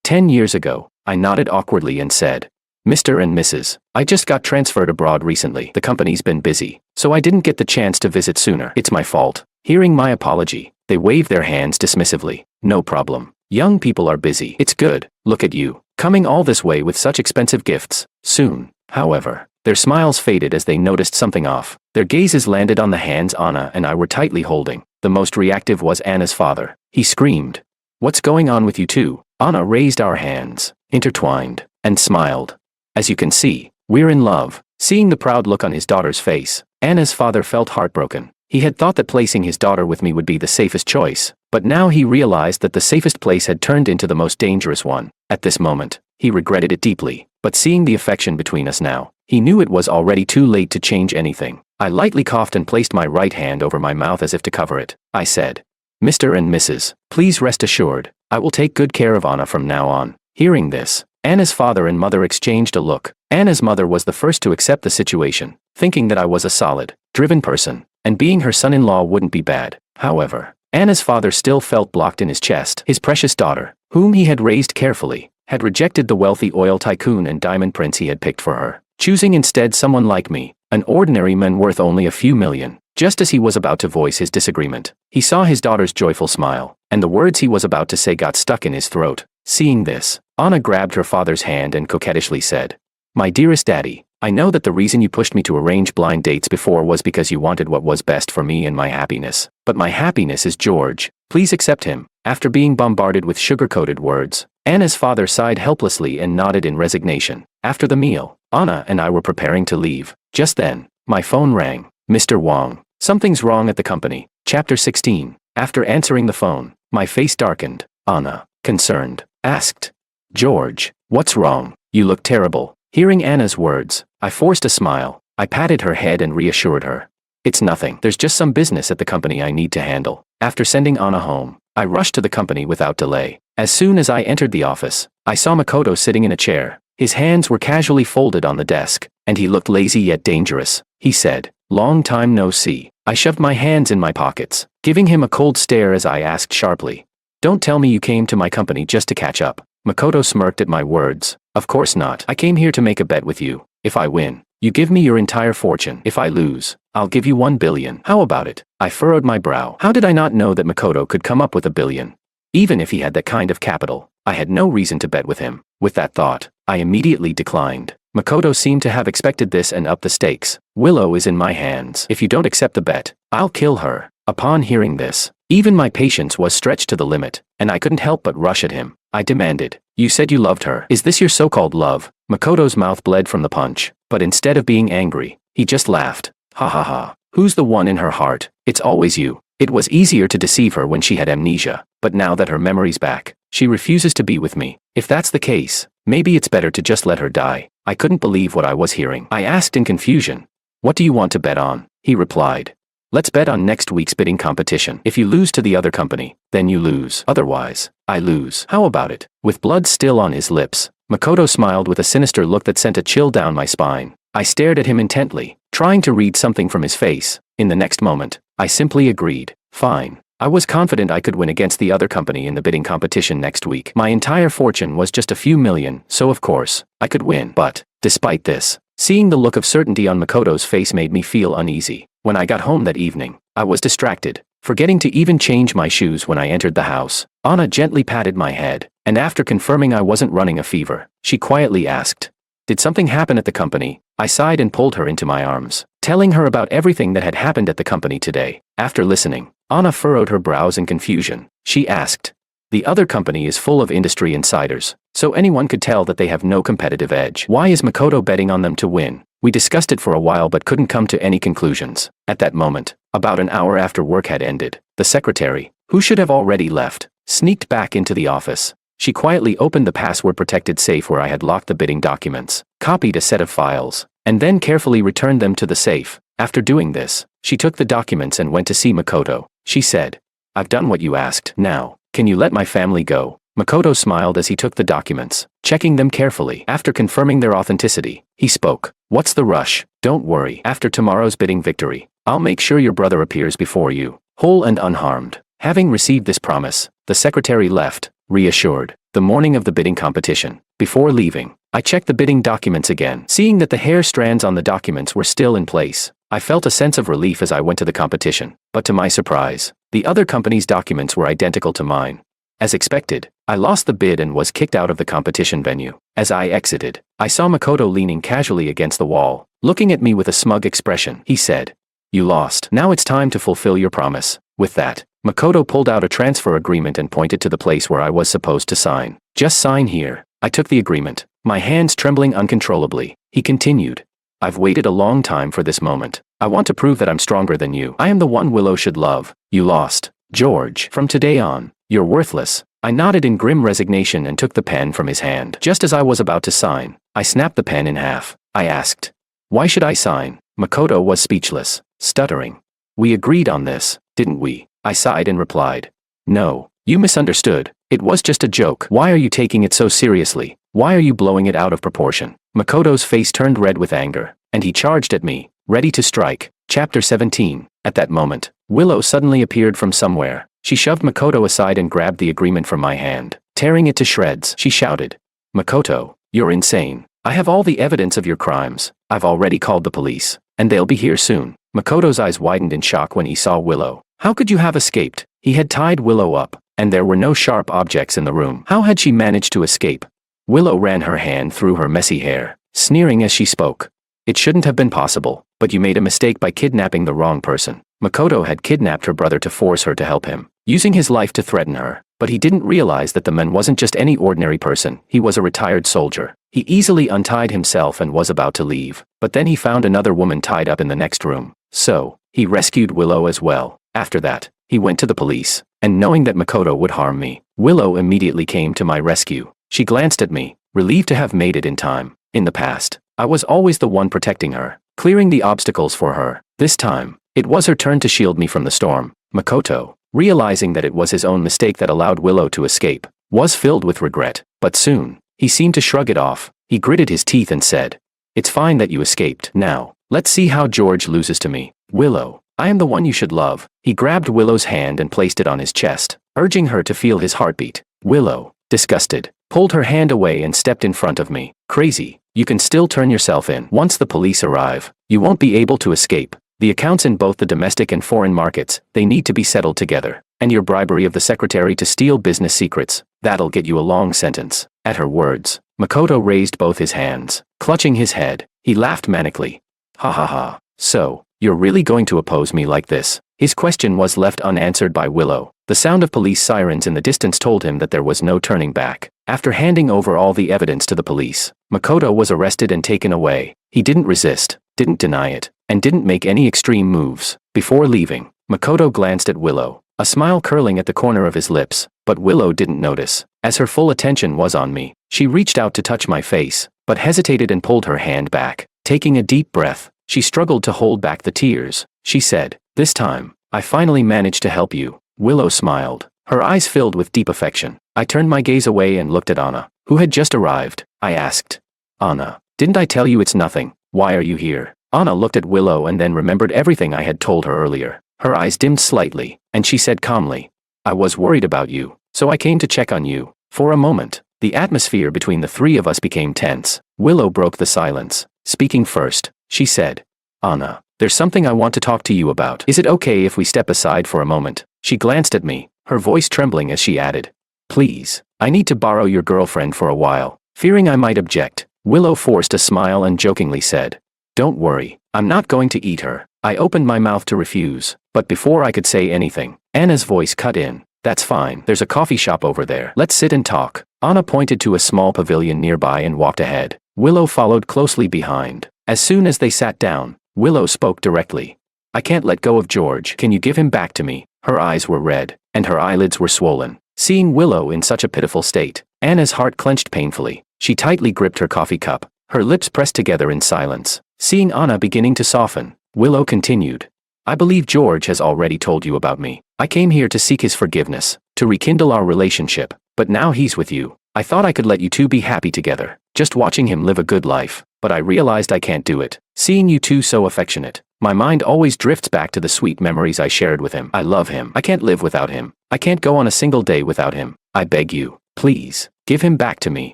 Speaker 1: 10 years ago?" I nodded awkwardly and said, "Mr. and Mrs., I just got transferred abroad recently. The company's been busy, so I didn't get the chance to visit sooner. It's my fault." Hearing my apology, they waved their hands dismissively. "No problem. Young people are busy. It's good. Look at you, coming all this way with such expensive gifts." Soon, however, their smiles faded as they noticed something off. Their gazes landed on the hands Anna and I were tightly holding. The most reactive was Anna's father. He screamed, "What's going on with you two?" Anna raised our hands, intertwined, and smiled. "As you can see, we're in love." Seeing the proud look on his daughter's face, Anna's father felt heartbroken. He had thought that placing his daughter with me would be the safest choice, but now he realized that the safest place had turned into the most dangerous one. At this moment, he regretted it deeply, but seeing the affection between us now, he knew it was already too late to change anything. I lightly coughed and placed my right hand over my mouth as if to cover it. I said, "Mr. and Mrs., please rest assured, I will take good care of Anna from now on." Hearing this, Anna's father and mother exchanged a look. Anna's mother was the first to accept the situation, thinking that I was a solid, driven person, and being her son-in-law wouldn't be bad. However, Anna's father still felt blocked in his chest. His precious daughter, whom he had raised carefully, had rejected the wealthy oil tycoon and diamond prince he had picked for her, choosing instead someone like me, an ordinary man worth only a few million. Just as he was about to voice his disagreement, he saw his daughter's joyful smile, and the words he was about to say got stuck in his throat. Seeing this, Anna grabbed her father's hand and coquettishly said, "My dearest daddy, I know that the reason you pushed me to arrange blind dates before was because you wanted what was best for me and my happiness. But my happiness is George. Please accept him." After being bombarded with sugar-coated words, Anna's father sighed helplessly and nodded in resignation. After the meal, Anna and I were preparing to leave. Just then, my phone rang. "Mr. Wong, something's wrong at the company." Chapter 16. After answering the phone, my face darkened. Anna, concerned, asked, "George, what's wrong? You look terrible." Hearing Anna's words, I forced a smile. I patted her head and reassured her. "It's nothing. There's just some business at the company I need to handle." After sending Anna home, I rushed to the company without delay. As soon as I entered the office, I saw Makoto sitting in a chair. His hands were casually folded on the desk, and he looked lazy yet dangerous. He said, "Long time no see." I shoved my hands in my pockets, giving him a cold stare as I asked sharply, "Don't tell me you came to my company just to catch up." Makoto smirked at my words. "Of course not. I came here to make a bet with you. If I win, you give me your entire fortune. If I lose, I'll give you 1 billion. How about it?" I furrowed my brow. How did I not know that Makoto could come up with 1 billion? Even if he had that kind of capital, I had no reason to bet with him. With that thought, I immediately declined. Makoto seemed to have expected this and upped the stakes. "Willow is in my hands. If you don't accept the bet, I'll kill her." Upon hearing this, even my patience was stretched to the limit, and I couldn't help but rush at him. I demanded, "You said you loved her. Is this your so-called love?" Makoto's mouth bled from the punch, but instead of being angry, he just laughed. "Ha ha ha. Who's the one in her heart? It's always you." It was easier to deceive her when she had amnesia, but now that her memory's back, she refuses to be with me. If that's the case, maybe it's better to just let her die. I couldn't believe what I was hearing. I asked in confusion, "What do you want to bet on?" He replied, "Let's bet on next week's bidding competition. If you lose to the other company, then you lose. Otherwise, I lose. How about it?" With blood still on his lips, Makoto smiled with a sinister look that sent a chill down my spine. I stared at him intently, trying to read something from his face. In the next moment, I simply agreed. Fine. I was confident I could win against the other company in the bidding competition next week. My entire fortune was just a few million, so of course, I could win. But, despite this, seeing the look of certainty on Makoto's face made me feel uneasy. When I got home that evening, I was distracted, forgetting to even change my shoes when I entered the house. Anna gently patted my head, and after confirming I wasn't running a fever, she quietly asked, "Did something happen at the company?" I sighed and pulled her into my arms, telling her about everything that had happened at the company today. After listening, Anna furrowed her brows in confusion. She asked, "The other company is full of industry insiders, so anyone could tell that they have no competitive edge. Why is Makoto betting on them to win?" We discussed it for a while but couldn't come to any conclusions. At that moment, about an hour after work had ended, the secretary, who should have already left, sneaked back into the office. She quietly opened the password-protected safe where I had locked the bidding documents, copied a set of files, and then carefully returned them to the safe. After doing this, she took the documents and went to see Makoto. She said, "I've done what you asked. Now, can you let my family go?" Makoto smiled as he took the documents, checking them carefully. After confirming their authenticity, he spoke, "What's the rush? Don't worry. After tomorrow's bidding victory, I'll make sure your brother appears before you, whole and unharmed." Having received this promise, the secretary left, reassured. The morning of the bidding competition, before leaving, I checked the bidding documents again. Seeing that the hair strands on the documents were still in place, I felt a sense of relief as I went to the competition. But to my surprise, the other company's documents were identical to mine. As expected, I lost the bid and was kicked out of the competition venue. As I exited, I saw Makoto leaning casually against the wall, looking at me with a smug expression. He said, "You lost. Now it's time to fulfill your promise." With that, Makoto pulled out a transfer agreement and pointed to the place where I was supposed to sign. "Just sign here." I took the agreement, my hands trembling uncontrollably. He continued, I've waited a long time for this moment. I want to prove that I'm stronger than you. I am the one Willow should love. You lost. George, from today on, you're worthless. I nodded in grim resignation and took the pen from his hand. Just as I was about to sign, I snapped the pen in half. I asked, "Why should I sign?" Makoto was speechless, stuttering. "We agreed on this, didn't we?" I sighed and replied, "No, you misunderstood. It was just a joke. Why are you taking it so seriously? Why are you blowing it out of proportion?" Makoto's face turned red with anger, and he charged at me, ready to strike. Chapter 17. At that moment, Willow suddenly appeared from somewhere. She shoved Makoto aside and grabbed the agreement from my hand. Tearing it to shreds, she shouted, "Makoto, you're insane. I have all the evidence of your crimes. I've already called the police, and they'll be here soon." Makoto's eyes widened in shock when he saw Willow. How could you have escaped? He had tied Willow up, and there were no sharp objects in the room. How had she managed to escape? Willow ran her hand through her messy hair, sneering as she spoke. "It shouldn't have been possible, but you made a mistake by kidnapping the wrong person." Makoto had kidnapped her brother to force her to help him, using his life to threaten her. But he didn't realize that the man wasn't just any ordinary person, he was a retired soldier. He easily untied himself and was about to leave, but then he found another woman tied up in the next room. So, he rescued Willow as well. After that, he went to the police, and knowing that Makoto would harm me, Willow immediately came to my rescue. She glanced at me, relieved to have made it in time. In the past, I was always the one protecting her, clearing the obstacles for her. This time, it was her turn to shield me from the storm. Makoto, realizing that it was his own mistake that allowed Willow to escape, was filled with regret. But soon, he seemed to shrug it off. He gritted his teeth and said, "It's fine that you escaped. Now, let's see how George loses to me. Willow, I am the one you should love." He grabbed Willow's hand and placed it on his chest, urging her to feel his heartbeat. Willow, disgusted, pulled her hand away and stepped in front of me. "Crazy, you can still turn yourself in. Once the police arrive, you won't be able to escape. The accounts in both the domestic and foreign markets, they need to be settled together. And your bribery of the secretary to steal business secrets, that'll get you a long sentence." At her words, Makoto raised both his hands, clutching his head. He laughed manically. "Ha ha ha. So, you're really going to oppose me like this?" His question was left unanswered by Willow. The sound of police sirens in the distance told him that there was no turning back. After handing over all the evidence to the police, Makoto was arrested and taken away. He didn't resist, didn't deny it, and didn't make any extreme moves. Before leaving, Makoto glanced at Willow, a smile curling at the corner of his lips, but Willow didn't notice. As her full attention was on me, she reached out to touch my face, but hesitated and pulled her hand back. Taking a deep breath, she struggled to hold back the tears. She said, "This time, I finally managed to help you." Willow smiled, her eyes filled with deep affection. I turned my gaze away and looked at Anna, who had just arrived. I asked, "Anna, didn't I tell you it's nothing? Why are you here?" Anna looked at Willow and then remembered everything I had told her earlier. Her eyes dimmed slightly, and she said calmly, "I was worried about you, so I came to check on you." For a moment, the atmosphere between the three of us became tense. Willow broke the silence. Speaking first, she said, "Anna, there's something I want to talk to you about. Is it okay if we step aside for a moment?" She glanced at me, her voice trembling as she added, "Please, I need to borrow your girlfriend for a while." Fearing I might object, Willow forced a smile and jokingly said, "Don't worry, I'm not going to eat her." I opened my mouth to refuse, but before I could say anything, Anna's voice cut in. "That's fine, there's a coffee shop over there. Let's sit and talk." Anna pointed to a small pavilion nearby and walked ahead. Willow followed closely behind. As soon as they sat down, Willow spoke directly. "I can't let go of George. Can you give him back to me?" Her eyes were red, and her eyelids were swollen. Seeing Willow in such a pitiful state, Anna's heart clenched painfully. She tightly gripped her coffee cup, her lips pressed together in silence. Seeing Anna beginning to soften, Willow continued, "I believe George has already told you about me. I came here to seek his forgiveness, to rekindle our relationship, but now he's with you. I thought I could let you two be happy together, just watching him live a good life, but I realized I can't do it. Seeing you two so affectionate, my mind always drifts back to the sweet memories I shared with him. I love him. I can't live without him. I can't go on a single day without him. I beg you, please, give him back to me.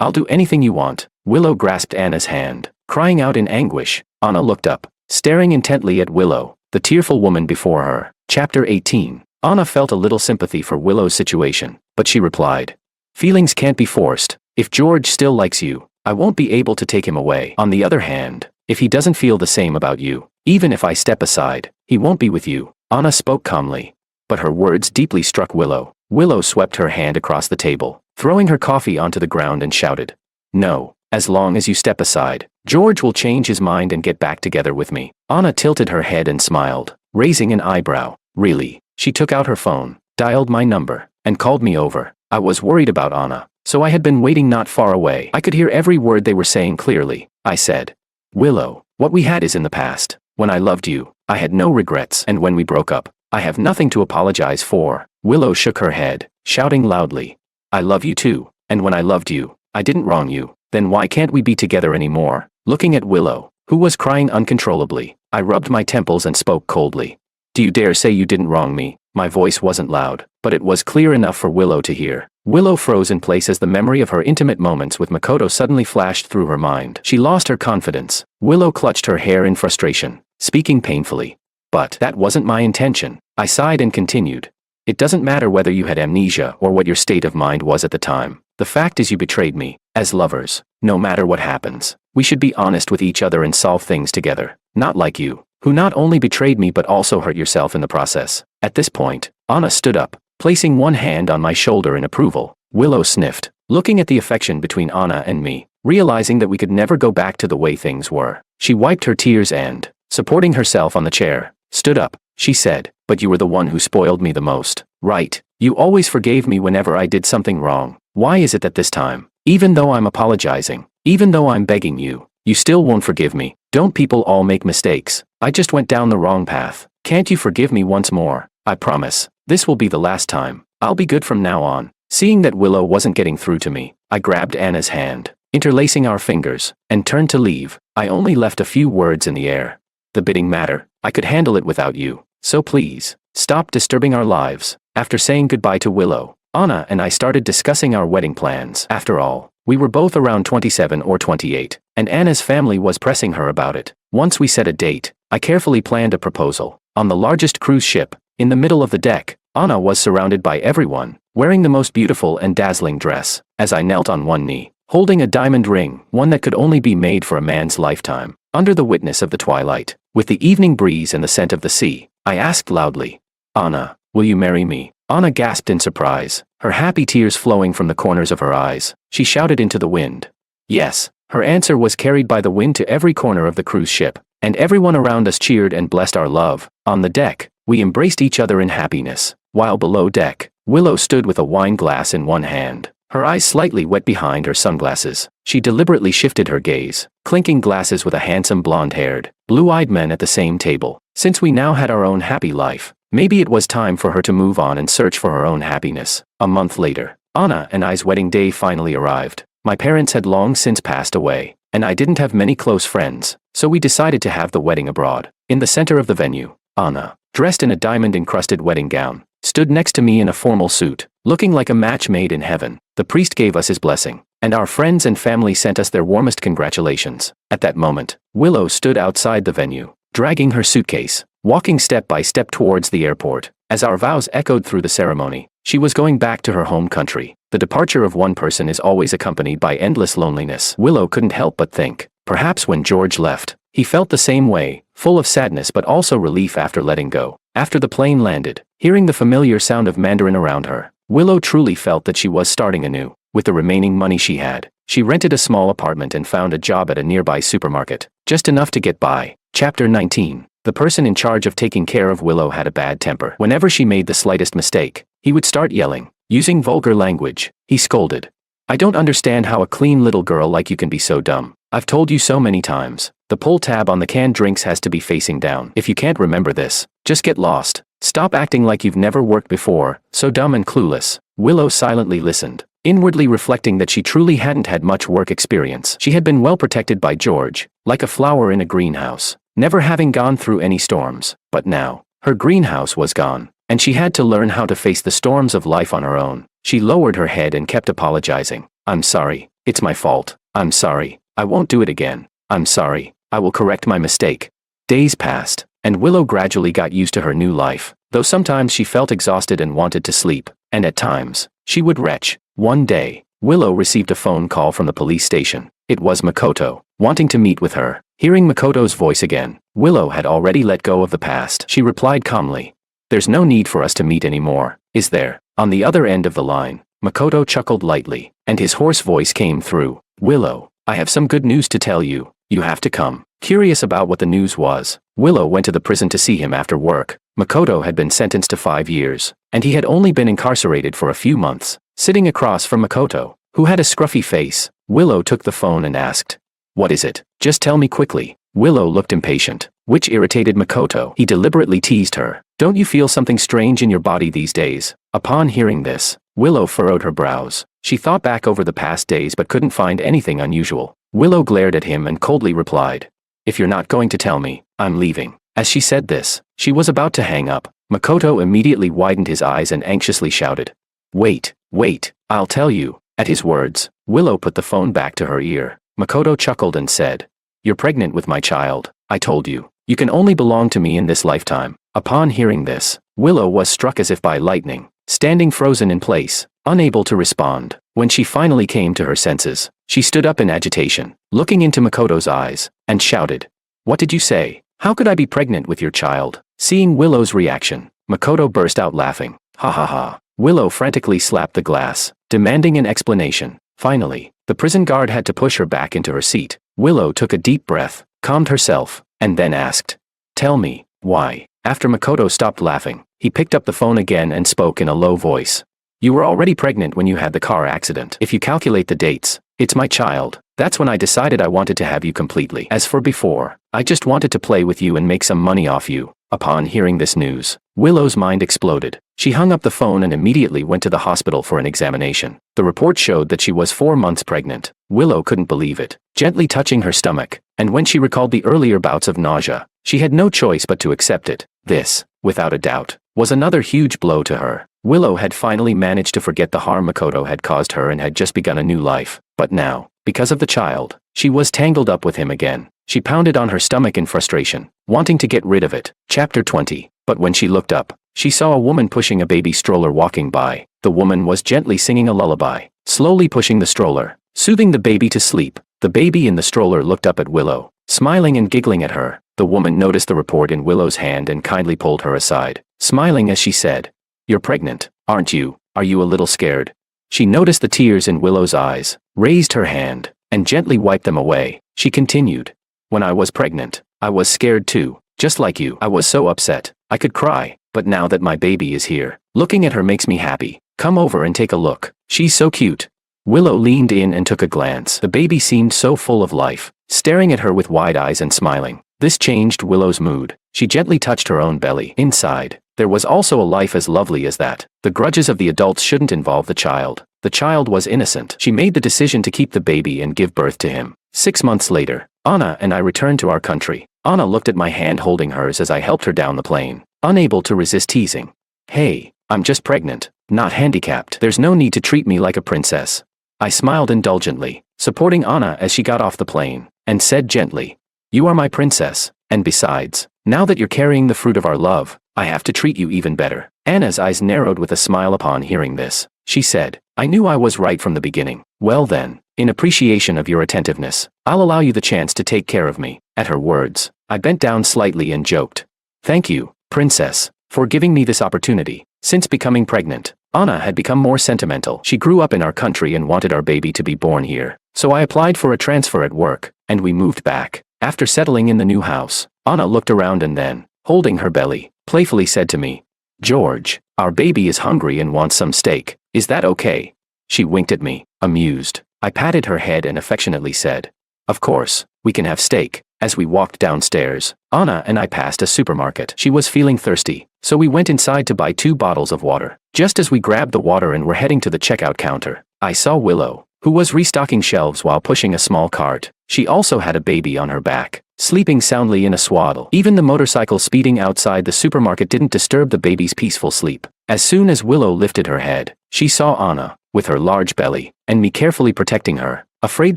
Speaker 1: I'll do anything you want." Willow grasped Anna's hand, crying out in anguish. Anna looked up, staring intently at Willow, the tearful woman before her. Chapter 18. Anna felt a little sympathy for Willow's situation, but she replied, "Feelings can't be forced. If George still likes you, I won't be able to take him away. On the other hand, if he doesn't feel the same about you, even if I step aside, he won't be with you." Anna spoke calmly, but her words deeply struck Willow. Willow swept her hand across the table, throwing her coffee onto the ground and shouted, "No, as long as you step aside, George will change his mind and get back together with me. Anna tilted her head and smiled, raising an eyebrow. Really? She took out her phone, dialed my number, and called me over. I was worried about Anna, so I had been waiting not far away. I could hear every word they were saying clearly. I said, Willow, what we had is in the past. When I loved you, I had no regrets, and when we broke up, I have nothing to apologize for. Willow shook her head, shouting loudly, I love you too, and when I loved you, I didn't wrong you. Then why can't we be together anymore? Looking at Willow, who was crying uncontrollably, I rubbed my temples and spoke coldly. Do you dare say you didn't wrong me? My voice wasn't loud, but it was clear enough for Willow to hear. Willow froze in place as the memory of her intimate moments with Makoto suddenly flashed through her mind. She lost her confidence. Willow clutched her hair in frustration, speaking painfully. But that wasn't my intention. I sighed and continued. It doesn't matter whether you had amnesia or what your state of mind was at the time. The fact is you betrayed me. As lovers, no matter what happens, we should be honest with each other and solve things together. Not like you, who not only betrayed me but also hurt yourself in the process. At this point, Anna stood up, placing one hand on my shoulder in approval. Willow sniffed, looking at the affection between Anna and me, realizing that we could never go back to the way things were. She wiped her tears and, supporting herself on the chair, stood up. She said, but you were the one who spoiled me the most, right? You always forgave me whenever I did something wrong. Why is it that this time, even though I'm apologizing, even though I'm begging you, you still won't forgive me? Don't people all make mistakes? I just went down the wrong path. Can't you forgive me once more? I promise, this will be the last time. I'll be good from now on. Seeing that Willow wasn't getting through to me, I grabbed Anna's hand, interlacing our fingers, and turned to leave. I only left a few words in the air. The bidding matter, I could handle it without you. So please, stop disturbing our lives. After saying goodbye to Willow, Anna and I started discussing our wedding plans. After all, we were both around 27 or 28, and Anna's family was pressing her about it. Once we set a date, I carefully planned a proposal. On the largest cruise ship, in the middle of the deck, Anna was surrounded by everyone, wearing the most beautiful and dazzling dress. As I knelt on one knee, holding a diamond ring, one that could only be made for a man's lifetime, under the witness of the twilight, with the evening breeze and the scent of the sea, I asked loudly, Anna, will you marry me? Anna gasped in surprise, her happy tears flowing from the corners of her eyes. She shouted into the wind. Yes. Her answer was carried by the wind to every corner of the cruise ship, and everyone around us cheered and blessed our love. On the deck, we embraced each other in happiness, while below deck, Willow stood with a wine glass in one hand, her eyes slightly wet behind her sunglasses. She deliberately shifted her gaze, clinking glasses with a handsome blonde-haired, blue-eyed man at the same table. Since we now had our own happy life, maybe it was time for her to move on and search for her own happiness. A month later, Anna and I's wedding day finally arrived. My parents had long since passed away, and I didn't have many close friends, so we decided to have the wedding abroad. In the center of the venue, Anna, dressed in a diamond-encrusted wedding gown, stood next to me in a formal suit, looking like a match made in heaven. The priest gave us his blessing, and our friends and family sent us their warmest congratulations. At that moment, Willow stood outside the venue, dragging her suitcase, walking step by step towards the airport. As our vows echoed through the ceremony, she was going back to her home country. The departure of one person is always accompanied by endless loneliness. Willow couldn't help but think, perhaps when George left, he felt the same way, full of sadness but also relief after letting go. After the plane landed, hearing the familiar sound of Mandarin around her, Willow truly felt that she was starting anew. With the remaining money she had, she rented a small apartment and found a job at a nearby supermarket, just enough to get by. Chapter 19. The person in charge of taking care of Willow had a bad temper. Whenever she made the slightest mistake, he would start yelling, using vulgar language. He scolded. I don't understand how a clean little girl like you can be so dumb. I've told you so many times. The pull tab on the canned drinks has to be facing down. If you can't remember this, just get lost. Stop acting like you've never worked before, so dumb and clueless. Willow silently listened, inwardly reflecting that she truly hadn't had much work experience. She had been well protected by George, like a flower in a greenhouse, never having gone through any storms. But now, her greenhouse was gone, and she had to learn how to face the storms of life on her own. She lowered her head and kept apologizing. I'm sorry. It's my fault. I'm sorry. I won't do it again. I'm sorry. I will correct my mistake. Days passed, and Willow gradually got used to her new life, though sometimes she felt exhausted and wanted to sleep, and at times, she would retch. One day, Willow received a phone call from the police station. It was Makoto, wanting to meet with her. Hearing Makoto's voice again, Willow had already let go of the past. She replied calmly, "There's no need for us to meet anymore, is there?" On the other end of the line, Makoto chuckled lightly, and his hoarse voice came through. "Willow, I have some good news to tell you. You have to come. Curious about what the news was, Willow went to the prison to see him after work. Makoto had been sentenced to 5 years, and he had only been incarcerated for a few months. Sitting across from Makoto, who had a scruffy face, Willow took the phone and asked, "What is it? Just tell me quickly." Willow looked impatient, which irritated Makoto. He deliberately teased her. "Don't you feel something strange in your body these days?" Upon hearing this, Willow furrowed her brows. She thought back over the past days but couldn't find anything unusual. Willow glared at him and coldly replied, "If you're not going to tell me, I'm leaving." As she said this, she was about to hang up. Makoto immediately widened his eyes and anxiously shouted, Wait, I'll tell you." At his words, Willow put the phone back to her ear. Makoto chuckled and said, "You're pregnant with my child. I told you. You can only belong to me in this lifetime." Upon hearing this, Willow was struck as if by lightning, standing frozen in place, unable to respond. When she finally came to her senses, she stood up in agitation, looking into Makoto's eyes, and shouted, "What did you say? How could I be pregnant with your child?" Seeing Willow's reaction, Makoto burst out laughing. "Ha ha ha." Willow frantically slapped the glass, demanding an explanation. Finally, the prison guard had to push her back into her seat. Willow took a deep breath, calmed herself, and then asked, "Tell me, why?" After Makoto stopped laughing, he picked up the phone again and spoke in a low voice. "You were already pregnant when you had the car accident. If you calculate the dates, it's my child. That's when I decided I wanted to have you completely. As for before, I just wanted to play with you and make some money off you." Upon hearing this news, Willow's mind exploded. She hung up the phone and immediately went to the hospital for an examination. The report showed that she was 4 months pregnant. Willow couldn't believe it, gently touching her stomach, and when she recalled the earlier bouts of nausea, she had no choice but to accept it. This, without a doubt, was another huge blow to her. Willow had finally managed to forget the harm Makoto had caused her and had just begun a new life. But now, because of the child, she was tangled up with him again. She pounded on her stomach in frustration, wanting to get rid of it. Chapter 20. But when she looked up, she saw a woman pushing a baby stroller walking by. The woman was gently singing a lullaby, slowly pushing the stroller, soothing the baby to sleep. The baby in the stroller looked up at Willow, smiling and giggling at her. The woman noticed the report in Willow's hand and kindly pulled her aside, smiling as she said, "You're pregnant, aren't you? Are you a little scared?" She noticed the tears in Willow's eyes, raised her hand, and gently wiped them away. She continued, "When I was pregnant, I was scared too, just like you. I was so upset, I could cry, but now that my baby is here, looking at her makes me happy. Come over and take a look. She's so cute." Willow leaned in and took a glance. The baby seemed so full of life, staring at her with wide eyes and smiling. This changed Willow's mood. She gently touched her own belly. Inside, there was also a life as lovely as that. The grudges of the adults shouldn't involve the child. The child was innocent. She made the decision to keep the baby and give birth to him. 6 months later, Anna and I returned to our country. Anna looked at my hand holding hers as I helped her down the plane, unable to resist teasing. "Hey, I'm just pregnant, not handicapped. There's no need to treat me like a princess." I smiled indulgently, supporting Anna as she got off the plane, and said gently, "You are my princess, and besides, now that you're carrying the fruit of our love, I have to treat you even better." Anna's eyes narrowed with a smile upon hearing this. She said, "I knew I was right from the beginning. Well then, in appreciation of your attentiveness, I'll allow you the chance to take care of me." At her words, I bent down slightly and joked, "Thank you, princess, for giving me this opportunity." Since becoming pregnant, Anna had become more sentimental. She grew up in our country and wanted our baby to be born here. So I applied for a transfer at work, and we moved back. After settling in the new house, Anna looked around and then, holding her belly, playfully said to me, "George, our baby is hungry and wants some steak. Is that okay?" She winked at me, amused. I patted her head and affectionately said, "Of course, we can have steak." As we walked downstairs, Anna and I passed a supermarket. She was feeling thirsty, so we went inside to buy 2 bottles of water. Just as we grabbed the water and were heading to the checkout counter, I saw Willow, who was restocking shelves while pushing a small cart. She also had a baby on her back, sleeping soundly in a swaddle. Even the motorcycle speeding outside the supermarket didn't disturb the baby's peaceful sleep. As soon as Willow lifted her head, she saw Anna, with her large belly, and me carefully protecting her, afraid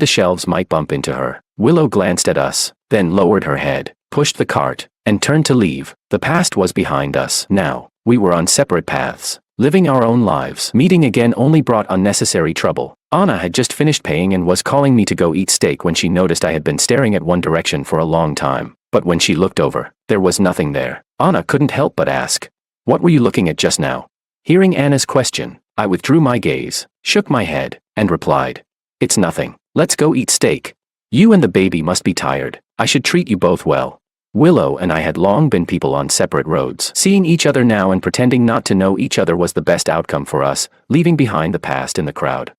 Speaker 1: the shelves might bump into her. Willow glanced at us, then lowered her head, pushed the cart, and turned to leave. The past was behind us. Now, we were on separate paths, living our own lives. Meeting again only brought unnecessary trouble. Anna had just finished paying and was calling me to go eat steak when she noticed I had been staring at one direction for a long time. But when she looked over, there was nothing there. Anna couldn't help but ask, "What were you looking at just now?" Hearing Anna's question, I withdrew my gaze, shook my head, and replied, "It's nothing. Let's go eat steak." You and the baby must be tired. I should treat you both well. Willow and I had long been people on separate roads. Seeing each other now and pretending not to know each other was the best outcome for us, leaving behind the past in the crowd.